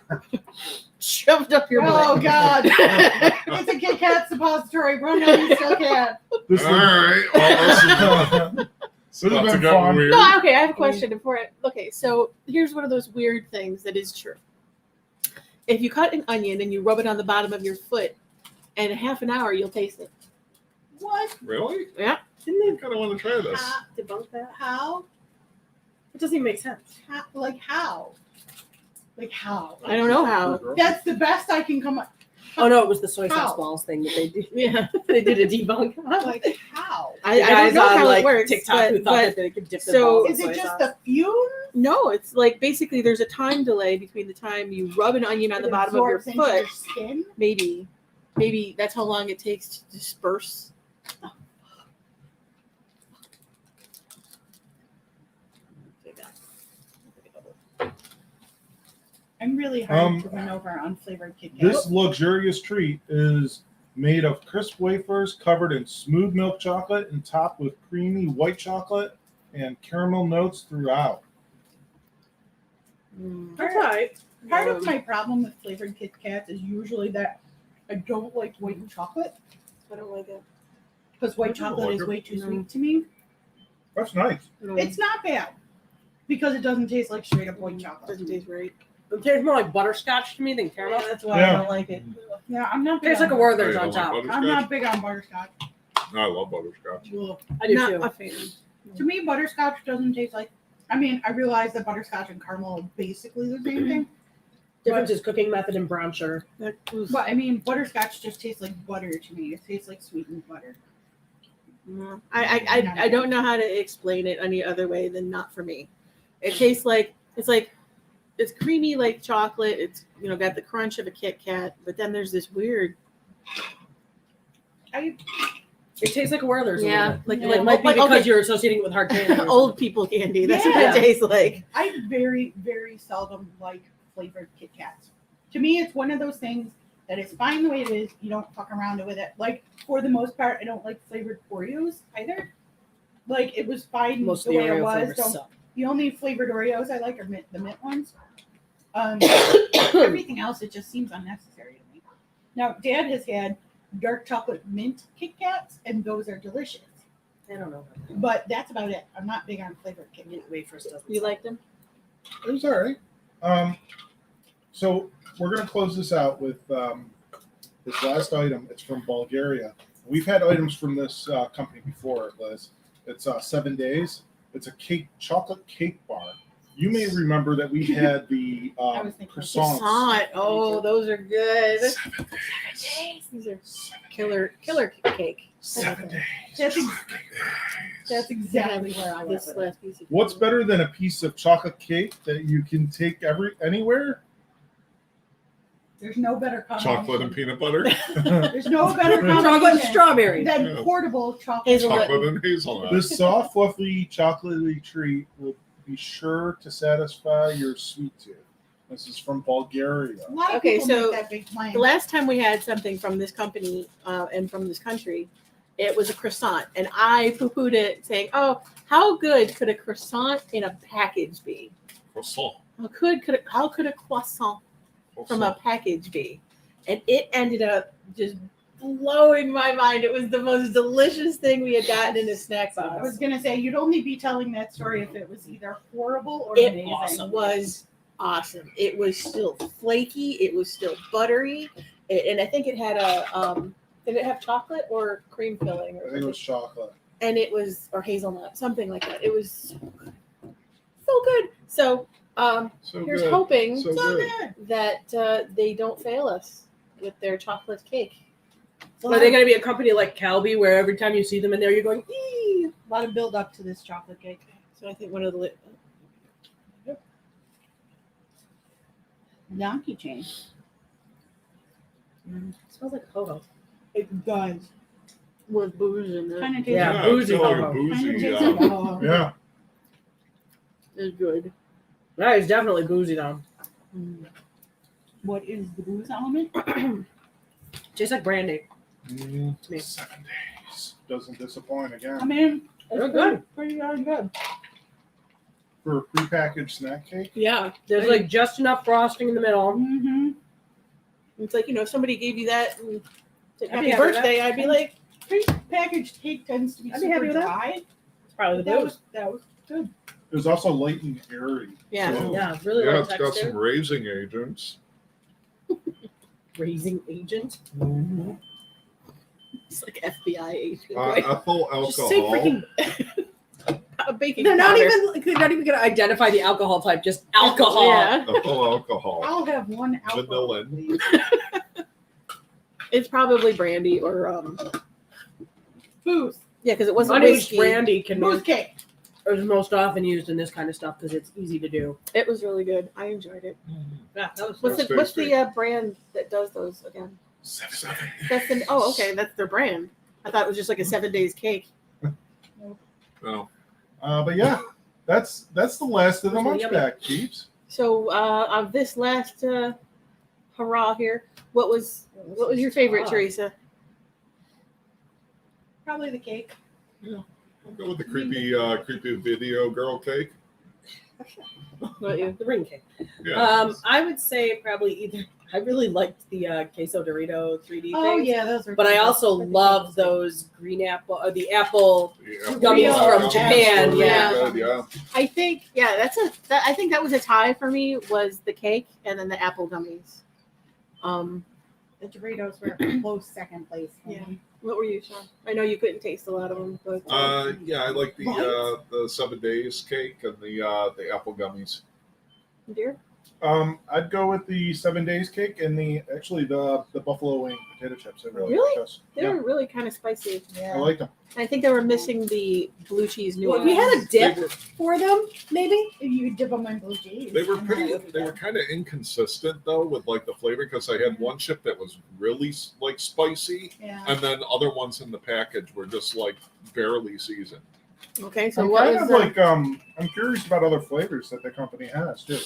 Shoved up your Oh butt. God! It's a Kit Kat suppository. Run on, you still can. This All right. Well, this this has about to been get fun. weird. No, okay, I have a question before it. Okay, so here's one of those weird things that is true. If you cut an onion and you rub it on the bottom of your foot, and in half an hour you'll taste it. What? Really? Yeah. I kind of want to try this. Debunk that. How? It doesn't even make sense. Like how? Like how? I don't know how. That's the best I can come up. Oh no, it was the soy How? sauce balls thing that they did. Yeah, They did a debunk. Like how? I The don't guys know on how like it works. TikTok who but, thought that but they could dip so- their balls in Is it soy just sauce. the fume? no, it's like basically there's a time delay between the time you rub an onion on the It bottom of your absorbs into foot. your skin? Maybe that's how long it takes to disperse. I'm really hard to win over on flavored Kit Kat. This luxurious treat is made of crisp wafers covered in smooth milk chocolate and topped with creamy white chocolate and caramel notes throughout. That's all right. Part of my problem with flavored Kit Kats is usually that I don't like white chocolate I don't like it. because I white don't chocolate like is it. way too No. sweet to me. That's nice. It's not bad because it doesn't taste like straight up white chocolate. doesn't taste right. It tastes more like butterscotch to me than caramel. that's why Yeah. I don't like it. Yeah, I'm not It big tastes like a on Werther's Hey, on you don't top. like I'm butterscotch? not big on butterscotch. I love butterscotch. I do Not too. a fan. To me, butterscotch doesn't taste like. I mean, I realize that butterscotch and caramel are basically the same thing, Difference is cooking method and brown sugar. That was- but I mean, butterscotch just tastes like butter to me. It tastes like sweetened butter. I don't know how to explain it any other way than not for me. It tastes like it's creamy like chocolate. It's got the crunch of a Kit Kat, but then there's this weird I It tastes like a Werther's. Yeah, like Yeah. it might be Like, because okay. you're associating it with hard candy. or old people candy. That's what Yeah. it tastes like. I very, very seldom like flavored Kit Kats. To me, it's one of those things that is fine the way it is. You don't fuck around with it. Like, for the most part, I don't like flavored Oreos either. Like, it was fine Most the of the way it Oreo was. flavors Don't- suck. The only flavored Oreos I like are the mint ones. Everything else, it just seems unnecessary to me. Now, Dad has had dark chocolate mint Kit Kats, and those are delicious. I don't know. But that's about it. I'm not big on flavored Kit Kats. Mint wafers doesn't. You like them? It was all right. So we're going to close this out with this last item. It's from Bulgaria. We've had items from this company before, Liz. It's 7 days. It's a chocolate cake bar. You may remember that we had the I was thinking croissants. Croissant. Oh, those are good. 7 days. These are killer cake. 7 days. That's exactly where I This was. last piece of What's better than a piece of chocolate cake that you can take anywhere? There's no better combination. Chocolate and peanut butter. There's no better Chocolate and combination strawberries. than Yeah. portable chocolate. Hazelnut. Chocolate and hazelnut. This soft, fluffy, chocolatey treat will be sure to satisfy your sweet tooth. This is from Bulgaria. A lot of Okay, people so make that big claim. The last time we had something from this company and from this country, it was a croissant, and I poo-pooed it, saying, "Oh, how good could a croissant in a package be? Croissant. How could a croissant from a package be?" And it ended up just blowing my mind. It was the most delicious thing we had gotten in a snack I box. was gonna say you'd only be telling that story if it was either horrible or It amazing. was awesome. It was still flaky. It was still buttery, and I think it had a. Did it have chocolate or cream filling? I Or think it was chocolate. and it was or hazelnut, something like that. It was so good. So So here's good. hoping So So good. good. that they don't fail us with their chocolate cake. Are they going to be a company like Calbee where every time you see them in there, you're going, ee? A lot of build up to this chocolate cake. So I think one of the Donkey chain. It smells like ho-ho. It does. with booze in it Kind of tastes Yeah, like, boozy it's like a ho-ho. kind of boozy. tastes like a Yeah. is good. That is definitely boozy though. What is the booze element? Tastes like brandy. Mm, To me. 7 days. Doesn't disappoint I again. mean, They're it's good. pretty darn good. For a prepackaged snack cake, Yeah, There's like just enough frosting in the middle. Mm-hmm. it's like if somebody gave you that and said, I'd be happy happy with birthday, I'd be like, Pre-packaged cake tends to be I'd be happy super with that. dry. It's probably the booze. That was good. it was also light and airy. yeah. So- Yeah, really yeah, light it's got texture. some raising agents. Raising agent. It's like FBI agent. Ethyl Just say alcohol. freaking. A baking They're not powder. even. They're not even going to identify the alcohol type. Just alcohol. Yeah, Ethyl alcohol. I'll have one alcohol, Vanilla. please. it's probably brandy or Booze. yeah, because it wasn't Unaged whiskey. brandy can Booze cake. is most often used in this kind of stuff because it's easy to do. It was really good. I enjoyed it. Yeah, that was. What's That's the tasty. brand that does those again? 7 That's the okay. That's their brand. I thought it was just like a 7 days cake. No. But yeah, that's the last of the Those were Munchpak peeps. So of this last hurrah here, what was your favorite, Ah. Theresa? Probably the cake. I'll go with the creepy video girl cake. What about you? The ring cake. Yeah. I would say probably either. I really liked the queso Dorito 3D Oh things, yeah, those are. but I good. also But the love cake was good. those green apple or the apple. Yeah. Gummies from Japan, Really yeah. good, yeah. I think I think that was a tie for me was the cake and then the apple gummies. The Doritos were a close second place. For Yeah. me. What were you, Shaun? I know you couldn't taste a lot of them, but Yeah, I like Right. the 7 days cake and the apple gummies. dear. I'd go with the 7 days cake and the buffalo wing potato chips. I really, Really? like those. They Yeah, were really kind of spicy. I like them. I think they were missing the blue cheese Well, noodles. we had a dip They were- for them, maybe. If you dip them in blue cheese. They were and pretty. that would be They were good. kind of inconsistent though with like the flavor because I had one chip that was really like spicy, Yeah. and then other ones in the package were just like barely seasoned. Okay, so I'm what kind is of like I'm curious about other flavors that the company has too.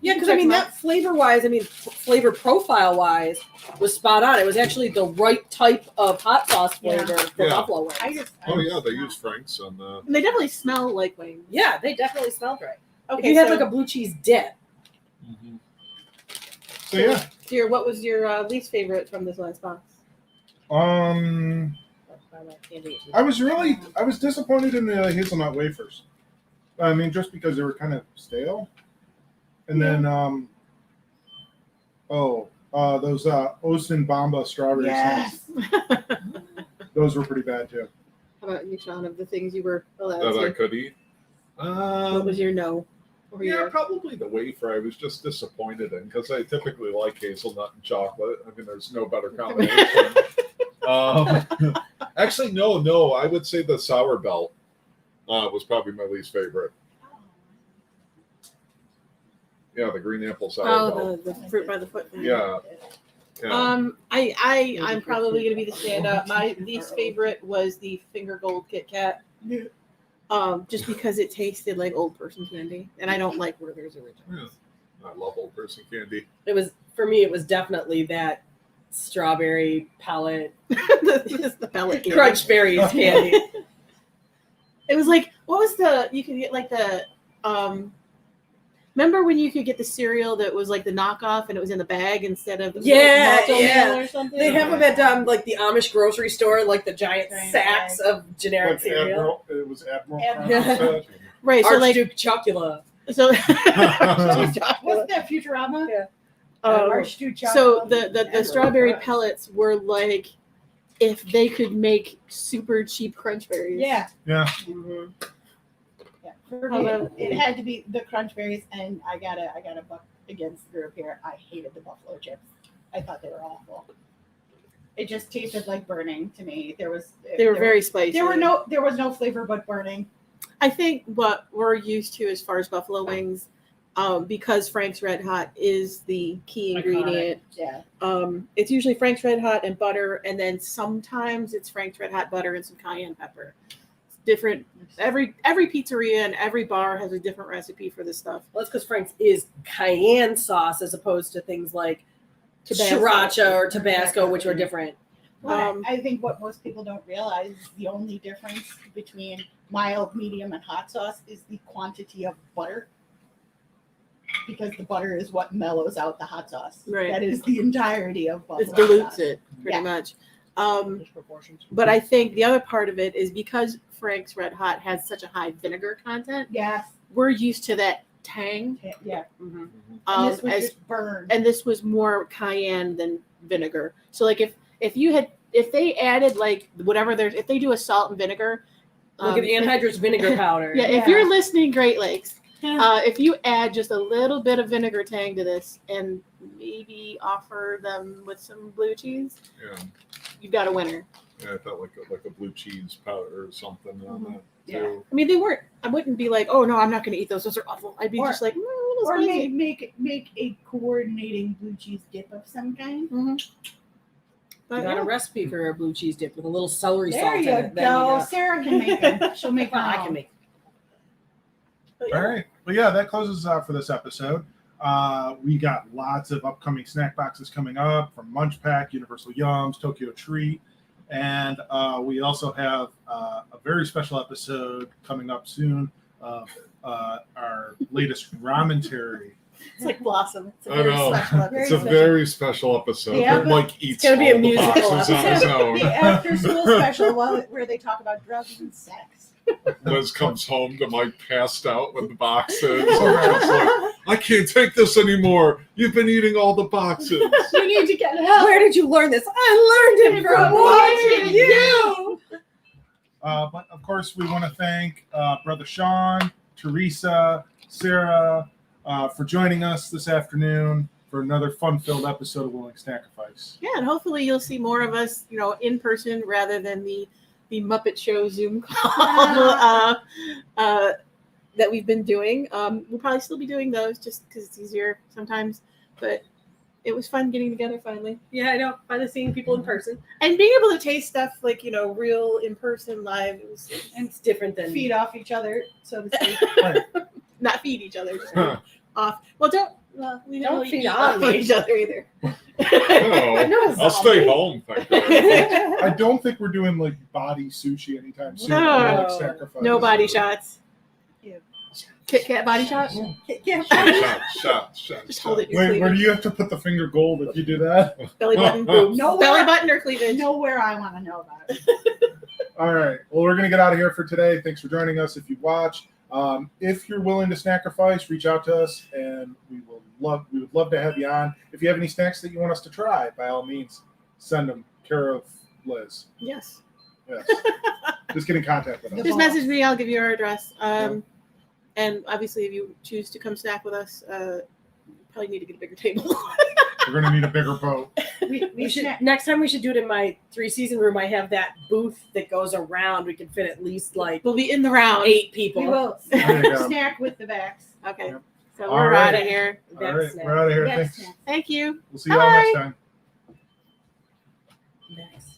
Yeah, because I mean that flavor wise, flavor profile wise, was spot on. It was actually the right type of hot sauce flavor for Yeah. buffalo wings. Oh yeah, they use Frank's on the. and they definitely smell like wings. Yeah, they definitely smelled right. Okay, if you had so like a blue cheese dip, So yeah. Dear, what was your least favorite from this last box? I was disappointed in the hazelnut wafers. I mean, just because they were kind of stale. And then those Osten Bamba strawberry snacks. Those were pretty bad too. How about you, Shaun, of the things you were allowed That I to? could eat. What was your no? Or Yeah, your... probably the wafer I was just disappointed in because I typically like hazelnut and chocolate. I mean, there's no better combination. Actually, no. I would say the sour belt was probably my least favorite. Yeah, the green apple sour belt. the fruit by the foot thing. Yeah. I'm probably gonna be the stand-up. My least favorite was the finger gold Kit Kat. Just because it tasted like old person candy, and I don't like Werther's Originals. Yeah. I love old person candy. It was for me. It was definitely that strawberry pellet, the pellet candy. crunch berries candy. It was like, what was you could get like the remember when you could get the cereal that was like the knockoff and it was in the bag instead of the Malto meal or something? They have them at like the Amish grocery store, like the giant Giant sacks of generic cereal. It was Admiral. Admiral. Right, so like Archduke Chocula. so Wasn't that Futurama? Yeah. Archduke so chocolate. the strawberry pellets were like if they could make super cheap crunch berries. Yeah. Yeah. Mm-hmm. Yeah. For How me, about- it had to be the crunch berries, and I gotta buck against the group here. I hated the buffalo chips. I thought they were awful. It just tasted like burning to me. They were very spicy. There was no flavor but burning. I think what we're used to as far as buffalo wings, because Frank's Red Hot is the key ingredient. Yeah. It's usually Frank's Red Hot and butter, and then sometimes it's Frank's Red Hot butter and some cayenne pepper. It's different. Every pizzeria and every bar has a different recipe for this stuff. Well, that's because Frank's is cayenne sauce as opposed to things like Tabasco. sriracha or Tabasco, which are different. Well, I think what most people don't realize is the only difference between mild, medium, and hot sauce is the quantity of butter. Because the butter is what mellows out the hot sauce. Right. That is the entirety of buffalo It dilutes sauce. it pretty Yeah. much. But I think the other part of it is because Frank's Red Hot has such a high vinegar content, Yes. we're used to that tang. Yeah. Mm-hmm. And this was as just burned. and this was more cayenne than vinegar. So like if they added like whatever if they do a salt and vinegar, Look at anhydrous vinegar powder. yeah, if Yeah. you're listening, Great Lakes, if you add just a little bit of vinegar tang to this and maybe offer them with some blue cheese, Yeah. you've got a winner. Yeah, I thought like a blue cheese powder or something on that Yeah. too. I mean, they weren't. I wouldn't be like, oh no, I'm not going to eat those. Those are awful. I'd be Or- just like, or spicy. make a coordinating blue cheese dip of some kind. But Got yeah. a recipe for a blue cheese dip with a little celery There salt in you it. go. Sarah can make them. She'll make Well, them. I can make. But yeah. All right. Well, yeah, that closes out for this episode. We got lots of upcoming snack boxes coming up from Munchpak, Universal Yums, Tokyo Treat, and we also have a very special episode coming up soon of our latest ramentary. It's like Blossom. It's a I very know. special episode. It's a very special episode. Yeah, where but- Mike eats gonna be a all the musical boxes on his own. The after school special where they talk about drugs and sex. Liz comes home to Mike passed out with the boxes. She's like, I can't take this anymore. You've been eating all the boxes. You need to get help. Where did you learn this? I learned it from watching you. But of course, we want to thank Brother Shaun, Theresa, Sarah for joining us this afternoon for another fun-filled episode of Willing Snackrifice. Yeah, and hopefully you'll see more of us, in person rather than the Muppet Show Zoom call that we've been doing. We'll probably still be doing those just because it's easier sometimes. But it was fun getting together finally. Yeah, I know. Finally seeing people in person. And being able to taste stuff like, real in person live. It's different than Feed off each other, so to speak. Not feed each other. Just off. Well, we Don't don't feed feed on off me. each other either. No, I'll stay home. Thank God. I don't think we're doing like body sushi anytime soon. No. Willing Snackrifice. No body shots. Kit Kat body shop. Yeah. Shot. Just hold it in your Wait, where do cleavage. you have to put the finger gold if you do that? Belly button. Nowhere, Belly button or cleavage. nowhere I want to know about it. All right. Well, we're going to get out of here for today. Thanks for joining us. If you watch, if you're willing to Snackrifice, reach out to us, and we would love to have you on. If you have any snacks that you want us to try, by all means, send them. Care of Liz. Yes. Yes. Just get in contact with us. Just message me. I'll give you our address. And obviously, if you choose to come snack with us, you probably need to get a bigger table. We're going to need a bigger boat. We should next time we should do it in my 3-season room. I have that booth that goes around. We can fit at least like We'll be in the round. 8 people. We will There you go. snack with the backs. Okay. Yep. So All we're right. out of here. All right. Snack. We're out of here. That's Thanks. snack. Thank you. We'll see you all next Bye. time. Next.